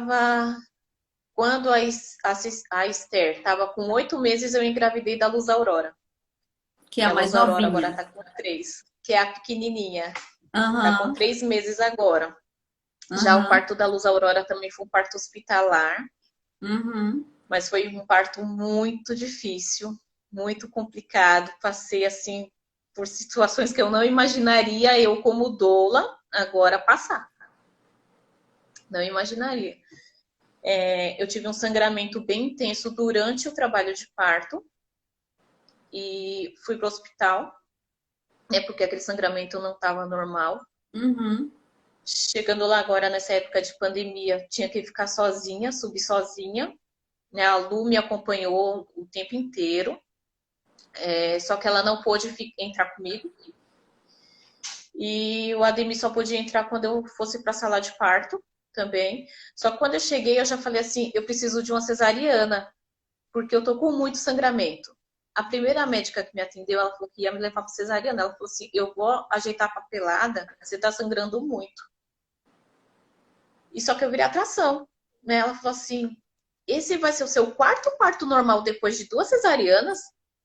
estava com 8 meses, eu engravidei da Luz Aurora. Que é Que a a mais Luz Aurora novinha. agora está com 3, que é a pequenininha. Está com Aham. 3 meses agora. Já o Aham. parto da Luz Aurora também foi um parto hospitalar, Uhum. mas foi um parto muito difícil, muito complicado. Passei assim por situações que eu não imaginaria eu como doula agora passar. Não imaginaria. Eu tive um sangramento bem intenso durante o trabalho de parto e fui para o hospital, né, porque aquele sangramento não estava normal. Uhum. Chegando lá agora nessa época de pandemia, tinha que ficar sozinha, subir sozinha. Né? A Lu me acompanhou o tempo inteiro, só que ela não pôde entrar comigo. E o Ademir só podia entrar quando eu fosse para a sala de parto também. Só que quando eu cheguei, eu já falei assim: eu preciso de uma cesariana, porque eu tô com muito sangramento. A primeira médica que me atendeu, ela falou que ia me levar para cesariana. Ela falou assim: eu vou ajeitar a papelada, você tá sangrando muito. E só que eu virei atração. Né? Ela falou assim: esse vai ser o seu quarto parto normal depois de 2 cesarianas?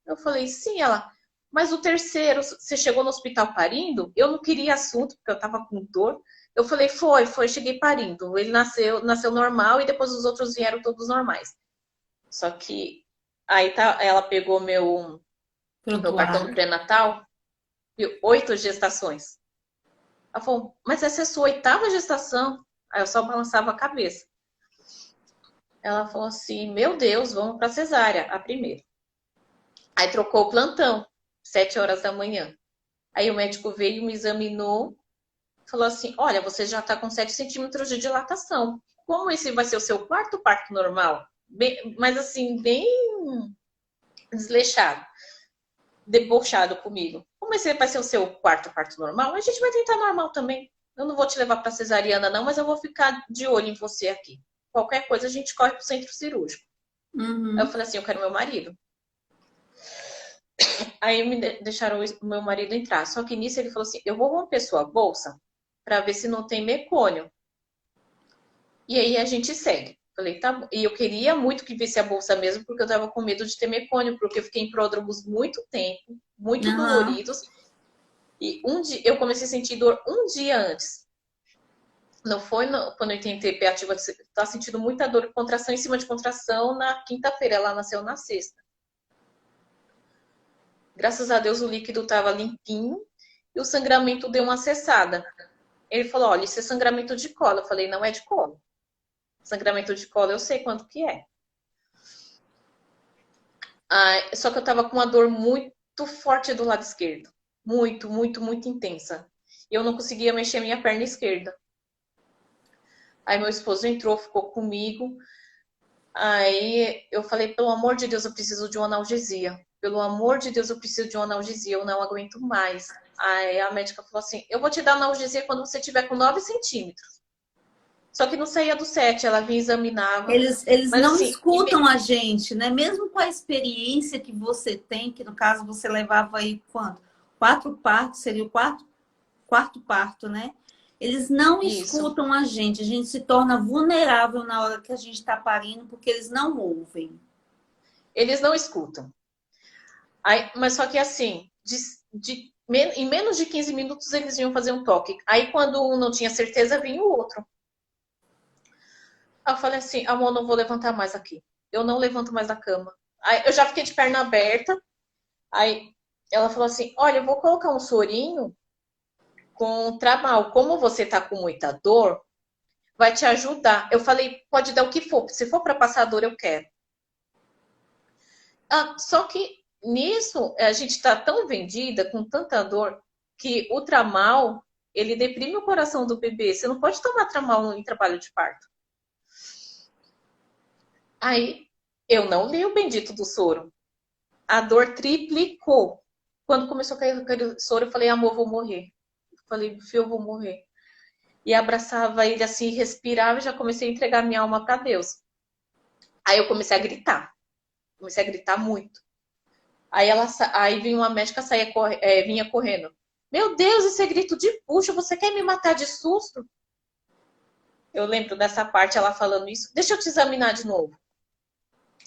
Eu falei, sim, ela. Mas o terceiro, você chegou no hospital parindo? Eu não queria assunto, porque eu tava com dor. Eu falei, foi, cheguei parindo. Ele nasceu normal e depois os outros vieram todos normais. Só que aí ela pegou meu cartão do Prontuário. pré-natal e 8 gestações. Ela falou, mas essa é a sua 8ª gestação? Aí eu só balançava a cabeça. Ela falou assim, meu Deus, vamos para cesárea, a primeira. Aí trocou o plantão, 7 horas da manhã. Aí o médico veio, me examinou, falou assim, olha, você já está com 7 centímetros de dilatação. Como esse vai ser o seu quarto parto normal? Mas assim, bem desleixado, debochado comigo. Como esse vai ser o seu quarto parto normal? A gente vai tentar normal também. Eu não vou te levar para cesariana não, mas eu vou ficar de olho em você aqui. Qualquer coisa a gente corre para o centro cirúrgico. Aí eu Uhum. falei assim, eu quero meu marido. Aí me deixaram o meu marido entrar. Só que nisso ele falou assim: eu vou romper sua bolsa para ver se não tem mecônio. E aí a gente segue. Falei, tá bom. E eu queria muito que visse a bolsa mesmo, porque eu tava com medo de ter mecônio, porque eu fiquei em pródromos muito tempo, muito Aham. doloridos. E um dia eu comecei a sentir dor um dia antes. Não foi quando eu tentei TP ativa, tá sentindo muita dor, contração em cima de contração na quinta-feira. Ela nasceu na sexta. Graças a Deus o líquido estava limpinho e o sangramento deu uma cessada. Ele falou, olha, isso é sangramento de colo. Eu falei, não é de colo. Sangramento de colo eu sei quanto que é. Só que eu tava com uma dor muito forte do lado esquerdo. muito, muito, muito intensa. E eu não conseguia mexer a minha perna esquerda. Aí meu esposo entrou, ficou comigo. Aí eu falei, pelo amor de Deus, eu preciso de uma analgesia. Pelo amor de Deus, eu preciso de uma analgesia, eu não aguento mais. Aí a médica falou assim, eu vou te dar analgesia quando você tiver com 9 centímetros. Só que não saía do 7, ela vinha examinava. Eles Mas não assim, escutam a gente, né? Mesmo com a experiência que você tem, que no caso você levava aí quanto? 4 partos, seria o quarto parto, né? Eles não isso. escutam a gente se torna vulnerável na hora que a gente está parindo, porque eles não ouvem. Eles não escutam. Aí, mas só que assim, em menos de 15 minutos eles vinham fazer um toque. Aí quando um não tinha certeza, vinha o outro. Aí eu falei assim, amor, não vou levantar mais aqui. Eu não levanto mais da cama. Aí eu já fiquei de perna aberta. Aí ela falou assim, olha, eu vou colocar um sorinho com Tramal. Como você tá com muita dor, vai te ajudar. Eu falei, pode dar o que for. Se for para passar dor, eu quero. Ah, só que nisso a gente está tão vendida com tanta dor que o Tramal ele deprime o coração do bebê. Você não pode tomar Tramal em trabalho de parto. Aí eu não li o bendito do soro. A dor triplicou. Quando começou a cair aquele soro, eu falei, amor, vou morrer. Eu falei, filho, eu vou morrer. E abraçava ele assim, respirava e já comecei a entregar minha alma para Deus. Aí eu comecei a gritar. Comecei a gritar muito. Aí vinha uma médica, vinha correndo. Meu Deus, esse é grito de puxa, você quer me matar de susto? Eu lembro dessa parte, ela falando isso. Deixa eu te examinar de novo.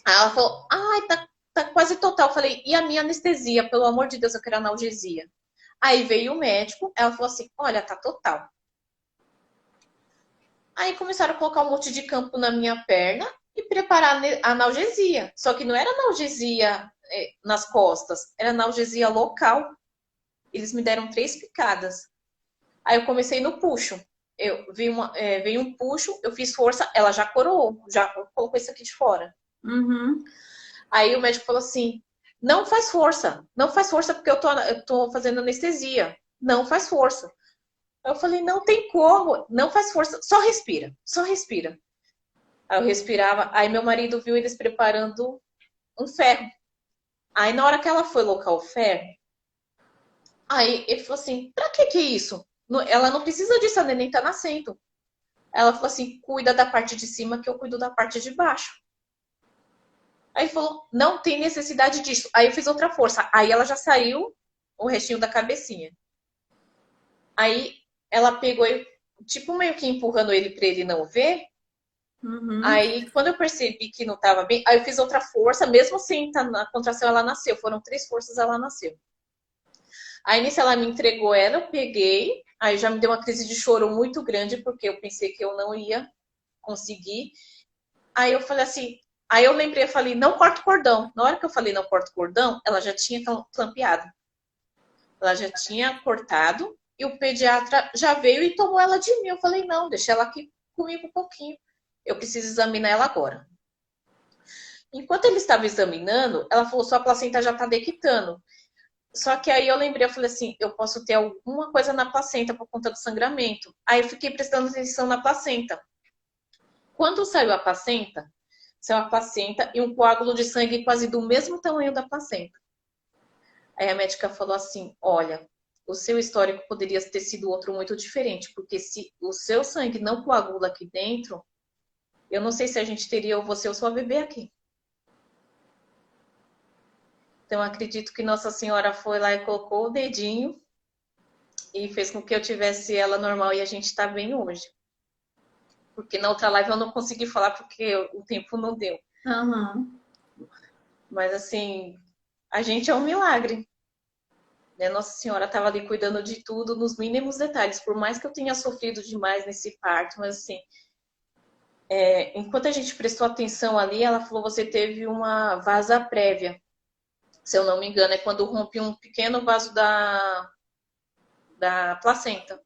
Aí ela falou, ai, tá quase total. Eu falei, e a minha anestesia? Pelo amor de Deus, eu quero analgesia. Aí veio o médico, ela falou assim, olha, tá total. Aí começaram a colocar um monte de campo na minha perna e preparar a analgesia. Só que não era analgesia nas costas, era analgesia local. Eles me deram 3 picadas. Aí eu comecei no puxo. Veio um puxo, eu fiz força, ela já coroou, já colocou isso aqui de fora. Uhum. Aí o médico falou assim: não faz força, não faz força porque eu tô fazendo anestesia. Não faz força. Eu falei: não tem como, não faz força, só respira, só respira. Aí eu respirava, aí meu marido viu eles preparando um ferro. Aí na hora que ela foi colocar o ferro, aí ele falou assim: pra que é isso? Ela não precisa disso, a neném tá nascendo. Ela falou assim: cuida da parte de cima que eu cuido da parte de baixo. Aí ele falou: não tem necessidade disso. Aí eu fiz outra força. Aí ela já saiu o restinho da cabecinha. Aí ela pegou, tipo, meio que empurrando ele pra ele não ver. Uhum. Aí quando eu percebi que não tava bem, aí eu fiz outra força, mesmo sem estar na contração, ela nasceu. Foram 3 forças, ela nasceu. Aí nisso ela me entregou ela, eu peguei. Aí já me deu uma crise de choro muito grande, porque eu pensei que eu não ia conseguir. Aí eu falei assim, aí eu lembrei, eu falei, não corta o cordão. Na hora que eu falei não corta o cordão, ela já tinha clampeado. Ela já tinha cortado e o pediatra já veio e tomou ela de mim. Eu falei, não, deixa ela aqui comigo um pouquinho. Eu preciso examinar ela agora. Enquanto ele estava examinando, ela falou, sua placenta já está dequitando. Só que aí eu lembrei, eu falei assim, eu posso ter alguma coisa na placenta por conta do sangramento. Aí eu fiquei prestando atenção na placenta. Quando saiu a placenta e um coágulo de sangue quase do mesmo tamanho da placenta. Aí a médica falou assim: olha, o seu histórico poderia ter sido outro muito diferente, porque se o seu sangue não coagula aqui dentro, eu não sei se a gente teria ou você ou sua bebê aqui. Então acredito que Nossa Senhora foi lá e colocou o dedinho e fez com que eu tivesse ela normal e a gente está bem hoje. Porque na outra live eu não consegui falar porque o tempo não deu. Uhum. Mas assim, a gente é um milagre. Né? Nossa Senhora estava ali cuidando de tudo nos mínimos detalhes. Por mais que eu tenha sofrido demais nesse parto, mas assim, enquanto a gente prestou atenção ali, ela falou: você teve uma vasa prévia. Se eu não me engano, é quando rompe um pequeno vaso da placenta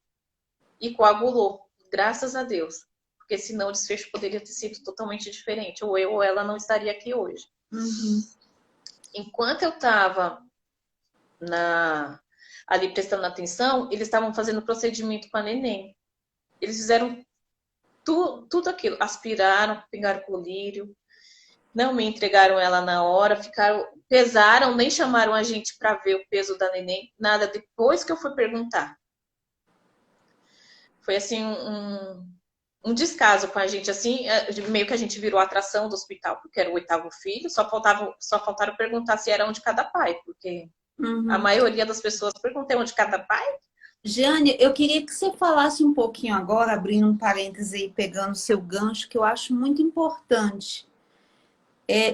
e coagulou. Graças a Deus. Porque senão o desfecho poderia ter sido totalmente diferente. Ou eu ou ela não estaria aqui hoje. Uhum. Enquanto eu estava ali prestando atenção, eles estavam fazendo procedimento com a neném. Eles fizeram tudo aquilo, aspiraram, pegaram colírio, não me entregaram ela na hora, pesaram, nem chamaram a gente para ver o peso da neném, nada, depois que eu fui perguntar. Foi assim um descaso com a gente, assim, meio que a gente virou atração do hospital, porque era o 8º filho, só faltaram perguntar se era um de cada pai, porque a maioria das pessoas perguntam um de cada pai. Jeane, eu queria que você falasse um pouquinho agora, abrindo um parêntese e pegando o seu gancho, que eu acho muito importante.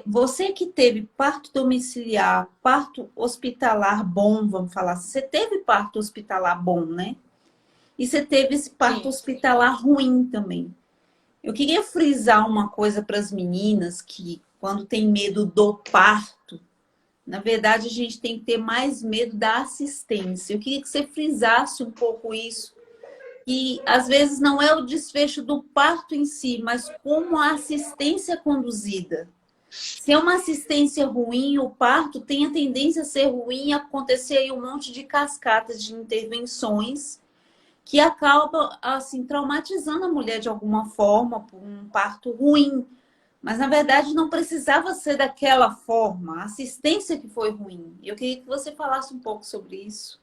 Você que teve parto domiciliar, parto hospitalar bom, vamos falar, você teve parto hospitalar bom, né? E você teve esse parto Sim. hospitalar ruim também. Eu queria frisar uma coisa para as meninas que, quando tem medo do parto, na verdade, a gente tem que ter mais medo da assistência. Eu queria que você frisasse um pouco isso. E, às vezes, não é o desfecho do parto em si, mas como a assistência é conduzida. Se é uma assistência ruim, o parto tem a tendência a ser ruim e acontecer aí um monte de cascatas de intervenções que acaba assim traumatizando a mulher de alguma forma por um parto ruim. Mas na verdade não precisava ser daquela forma, a assistência que foi ruim. Eu queria que você falasse um pouco sobre isso.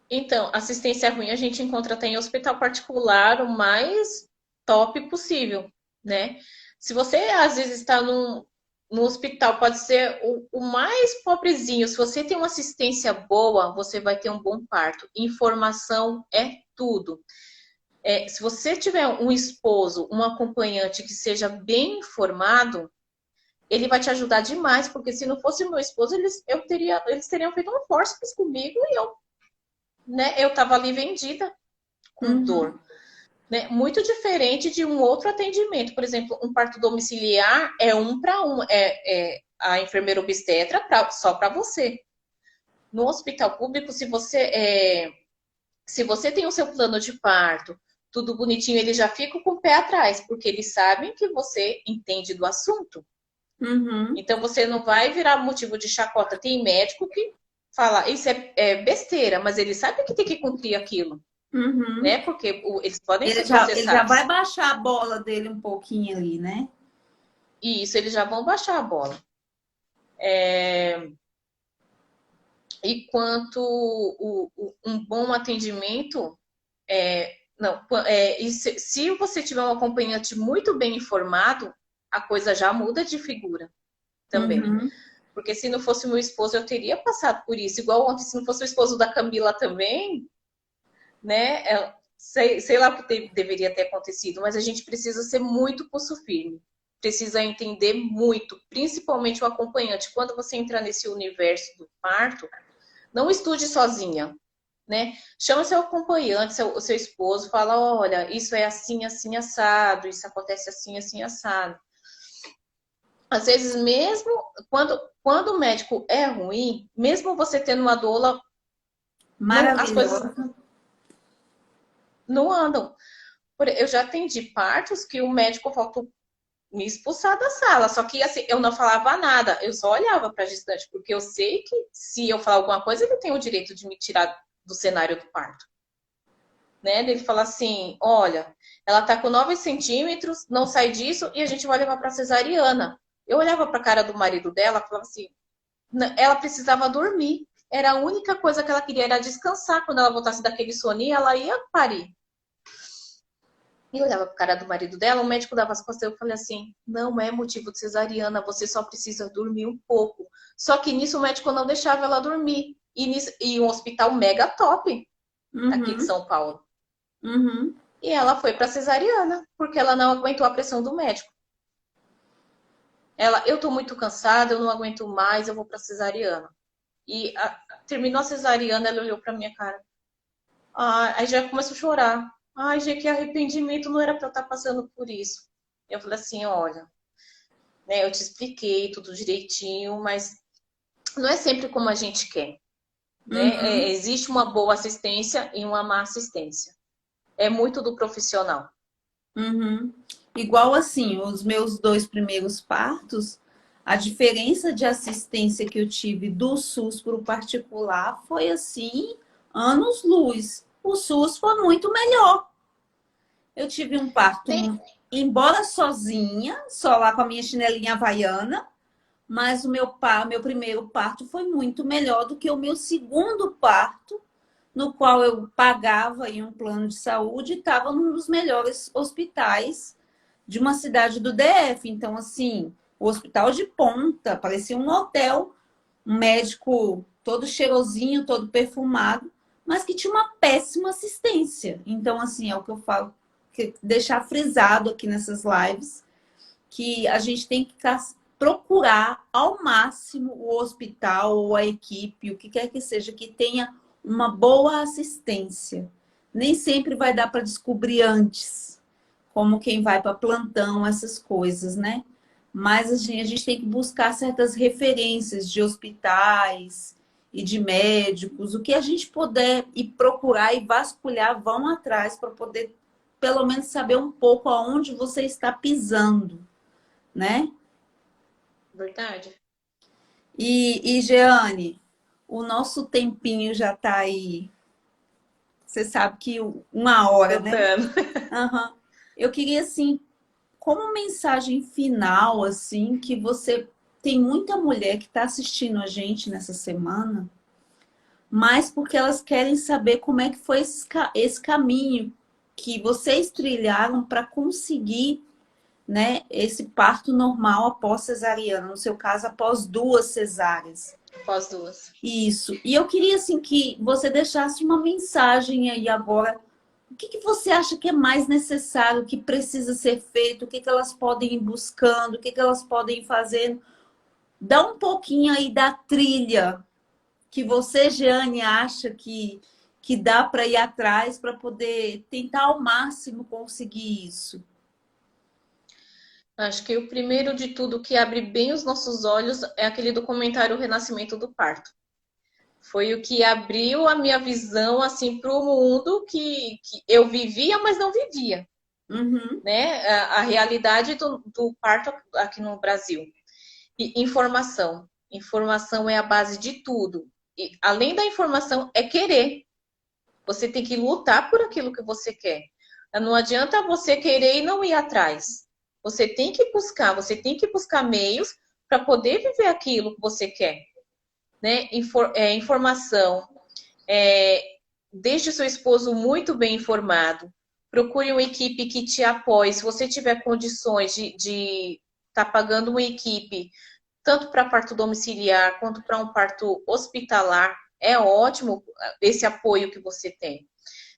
Então, assistência ruim a gente encontra até em hospital particular o mais top possível, né? Se você às vezes está no hospital, pode ser o mais pobrezinho. Se você tem uma assistência boa, você vai ter um bom parto. Informação é tudo. Se você tiver um esposo, um acompanhante que seja bem informado, ele vai te ajudar demais, porque se não fosse meu esposo, eles teriam feito um forceps comigo e eu estava ali vendida com dor. Né? Muito diferente de um outro atendimento. Por exemplo, um parto domiciliar é 1 para 1. A enfermeira obstetra só para você. No hospital público, se você tem o seu plano de parto, tudo bonitinho, ele já fica com o pé atrás, porque eles sabem que você entende do assunto. Então, você não vai virar motivo de chacota. Tem médico que fala, isso é besteira, mas ele sabe que tem que cumprir aquilo. Né? Porque eles podem ser processados. Ele já vai baixar a bola dele um pouquinho ali, né? Isso, eles já vão baixar a bola. E quanto um bom atendimento, se você tiver um acompanhante muito bem informado, a coisa já muda de figura também. Porque se não fosse meu esposo, eu teria passado por isso. Igual ontem, se não fosse o esposo da Camila também, né? Sei lá o que deveria ter acontecido, mas a gente precisa ser muito pulso firme. Precisa entender muito, principalmente o acompanhante. Quando você entra nesse universo do parto, não estude sozinha, né? Chama seu acompanhante, seu esposo, fala, olha, isso é assim, assim, assado, isso acontece assim, assim, assado. Às vezes, mesmo quando o médico é ruim, mesmo você tendo uma doula, as coisas não andam. Eu já atendi partos que o médico faltou me expulsar da sala, só que assim, eu não falava nada, eu só olhava para a gestante, porque eu sei que se eu falar alguma coisa, ele tem o direito de me tirar do cenário do parto. Né? Ele fala assim, olha, ela tá com 9 centímetros, não sai disso, e a gente vai levar para cesariana. Eu olhava para a cara do marido dela e falava assim, ela precisava dormir, era a única coisa que ela queria, era descansar. Quando ela voltasse daquele soninho, ela ia parir. E eu olhava para a cara do marido dela, o médico dava as costas, eu falei assim, não é motivo de cesariana, você só precisa dormir um pouco. Só que nisso o médico não deixava ela dormir. E um hospital mega top aqui de São Paulo. E ela foi para cesariana, porque ela não aguentou a pressão do médico. Eu tô muito cansada, eu não aguento mais, eu vou para cesariana. E terminou a cesariana, ela olhou para minha cara. Aí já começou a chorar. Ai, gente, que arrependimento, não era para eu estar passando por isso. Eu falei assim, olha, né, eu te expliquei tudo direitinho, mas não é sempre como a gente quer. Né? Existe uma boa assistência e uma má assistência. É muito do profissional. Igual assim, os meus 2 primeiros partos, A diferença de assistência que eu tive do SUS para o particular foi assim, anos-luz. O SUS foi muito melhor. Eu tive um parto, Tem, embora sozinha, só lá com a minha chinelinha havaiana, mas o meu primeiro parto foi muito melhor do que o meu segundo parto, no qual eu pagava em um plano de saúde e estava num dos melhores hospitais de uma cidade do DF. Então, assim, o hospital de ponta, parecia um hotel, um médico todo cheirosinho, todo perfumado, mas que tinha uma péssima assistência. Então, assim, é o que eu falo, deixar frisado aqui nessas lives, que a gente tem que procurar ao máximo o hospital ou a equipe, o que quer que seja, que tenha uma boa assistência. Nem sempre vai dar para descobrir antes, como quem vai para plantão, essas coisas, né? Mas a gente tem que buscar certas referências de hospitais e de médicos, o que a gente puder e procurar e vasculhar, vão atrás para poder pelo menos saber um pouco aonde você está pisando, né? verdade. E Jeane, o nosso tempinho já está aí. Você sabe que 1 hora, né? Esgotando. Uhum. Eu queria, assim, como mensagem final, assim, que você tem muita mulher que está assistindo a gente nessa semana, mas porque elas querem saber como é que foi esse caminho que vocês trilharam para conseguir, né, esse parto normal após cesariana, no seu caso, após 2 cesáreas. Após duas. Isso. E eu queria, assim, que você deixasse uma mensagem aí agora. O que você acha que é mais necessário, que precisa ser feito? O que elas podem ir buscando? O que elas podem ir fazendo? Dá um pouquinho aí da trilha que você, Jeane, acha que dá para ir atrás para poder tentar ao máximo conseguir isso. Acho que o primeiro de tudo que abre bem os nossos olhos é aquele documentário O Renascimento do Parto. Foi o que abriu a minha visão assim para o mundo que eu vivia, mas não vivia, Uhum, né? A realidade do parto aqui no Brasil. E informação. Informação é a base de tudo. E além da informação, é querer. Você tem que lutar por aquilo que você quer. Não adianta você querer e não ir atrás. Você tem que buscar meios para poder viver aquilo que você quer, né? Informação. É, deixe seu esposo muito bem informado. Procure uma equipe que te apoie. Se você tiver condições de estar pagando uma equipe, tanto para parto domiciliar quanto para um parto hospitalar, é ótimo esse apoio que você tem.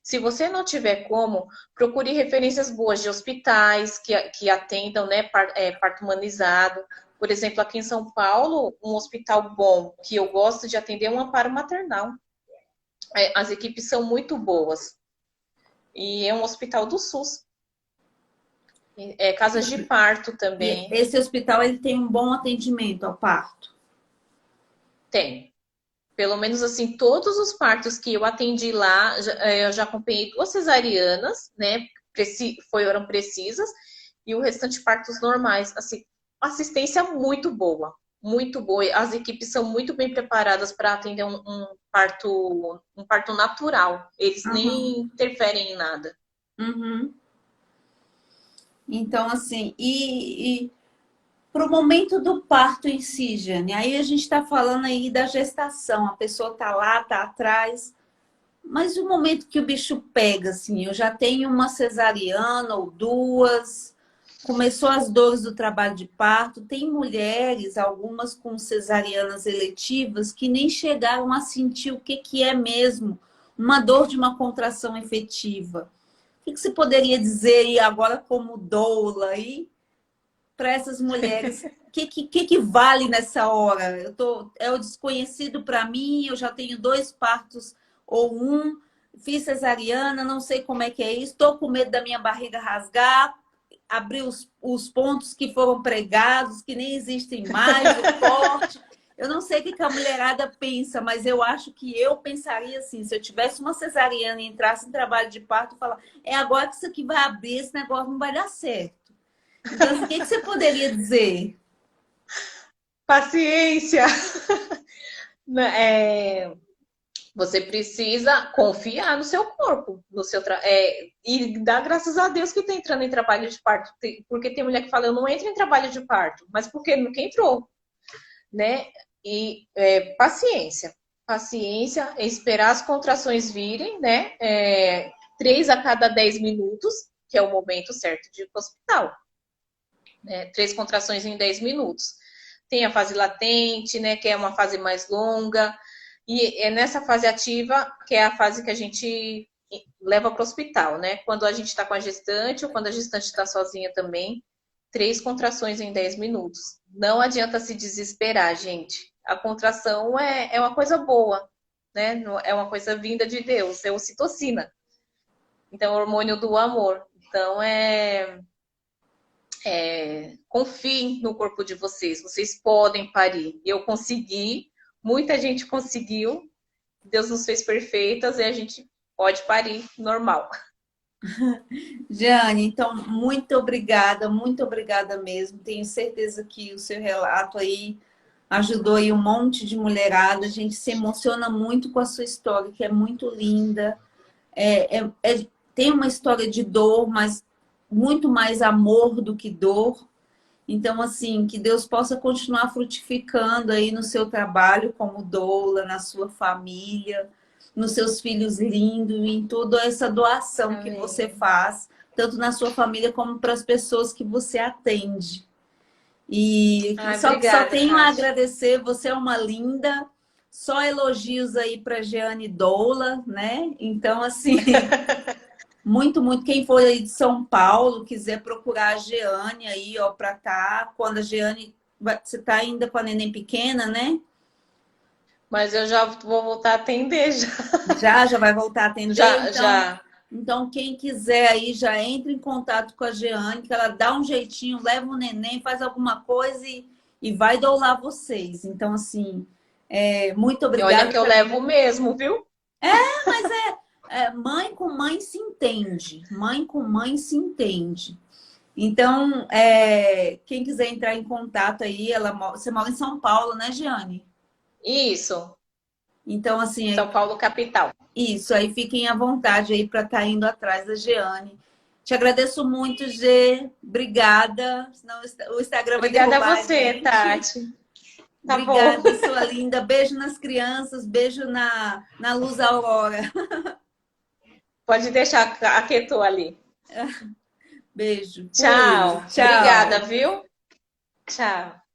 Se você não tiver como, procure referências boas de hospitais que atendam, né, parto humanizado. Por exemplo, aqui em São Paulo, um hospital bom que eu gosto de atender é um Amparo Maternal. As equipes são muito boas. E é um hospital do SUS. Casas de parto e também esse hospital ele tem um bom atendimento ao parto. tem. Pelo menos assim, todos os partos que eu atendi lá, eu já acompanhei 2 cesarianas, né? Foram precisas, e o restante partos normais. Assim, assistência muito boa, muito boa. As equipes são muito bem preparadas para atender um parto natural. Eles Uhum, nem interferem em nada. uhum. Então, assim, e para o momento do parto em si, Jane, aí a gente está falando aí da gestação, a pessoa está lá, está atrás, mas o momento que o bicho pega, assim, eu já tenho uma cesariana ou 2, começou as dores do trabalho de parto, tem mulheres, algumas com cesarianas eletivas, que nem chegaram a sentir o que é mesmo uma dor de uma contração efetiva. O que você poderia dizer aí agora como doula aí para essas mulheres? O que vale nessa hora? É o desconhecido para mim, eu já tenho 2 partos ou fiz cesariana, não sei como é que é isso, estou com medo da minha barriga rasgar, abrir os pontos que foram pregados, que nem existem mais, o corte. Eu não sei o que a mulherada pensa, mas eu acho que eu pensaria assim, se eu tivesse uma cesariana e entrasse em trabalho de parto, eu falar, é agora que isso aqui vai abrir, esse negócio não vai dar certo. Então, assim, o que você poderia dizer? Paciência. É, você precisa confiar no seu corpo, no seu e dar graças a Deus que está entrando em trabalho de parto, porque tem mulher que fala, eu não entro em trabalho de parto, mas porque nunca entrou, né? E paciência, paciência, esperar as contrações virem, né? 3 a cada 10 minutos, que é o momento certo de ir para o hospital, né? 3 contrações em 10 minutos. Tem a fase latente, né? Que é uma fase mais longa. E é nessa fase ativa que é a fase que a gente leva para o hospital, né? Quando a gente está com a gestante ou quando a gestante está sozinha também, 3 contrações em 10 minutos. Não adianta se desesperar, gente. A contração é uma coisa boa, né? É uma coisa vinda de Deus, é ocitocina. Então, é o hormônio do amor. Então, confiem no corpo de vocês podem parir. Eu consegui, muita gente conseguiu, Deus nos fez perfeitas e a gente pode parir normal. Jane, então, muito obrigada mesmo. Tenho certeza que o seu relato aí ajudou aí um monte de mulherada. A gente se emociona muito com a sua história, que é muito linda. Tem uma história de dor, mas muito mais amor do que dor. Então, assim, que Deus possa continuar frutificando aí no seu trabalho como doula, na sua família, nos seus filhos lindos, em toda essa doação que você faz, tanto na sua família como para as pessoas que você atende. E só Obrigada, tenho a Kátia. agradecer, você é uma linda, só elogios aí para Jeane Doula, né? Então, assim, muito, muito. Quem for aí de São Paulo, quiser procurar a Jeane aí, ó, para tá. Quando a Jeane. Você tá ainda com a neném pequena, né? Mas eu já vou voltar a atender já. Já vai voltar a atender. Já, Então, já. então, quem quiser aí, já entre em contato com a Jeane, que ela dá um jeitinho, leva o neném, faz alguma coisa e vai doular vocês. Então, assim, muito E olha obrigada. que eu levo mesmo, viu? Mas mãe com mãe se entende. Mãe com mãe se entende. Então, quem quiser entrar em contato aí, você mora em São Paulo, né, Jeane? Isso. Então, assim, São Paulo, capital. isso, aí fiquem à vontade aí para estar indo atrás da Jeane. Te agradeço muito, Gê. Obrigada. Senão o Instagram vai Obrigada a derrubar a você, gente. Tati. Tá bom. Obrigada, sua linda. Beijo nas crianças, beijo na Luz Aurora. Pode deixar a Ketô ali. Beijo. Fui. Tchau. Obrigada, Tchau. viu? Tchau.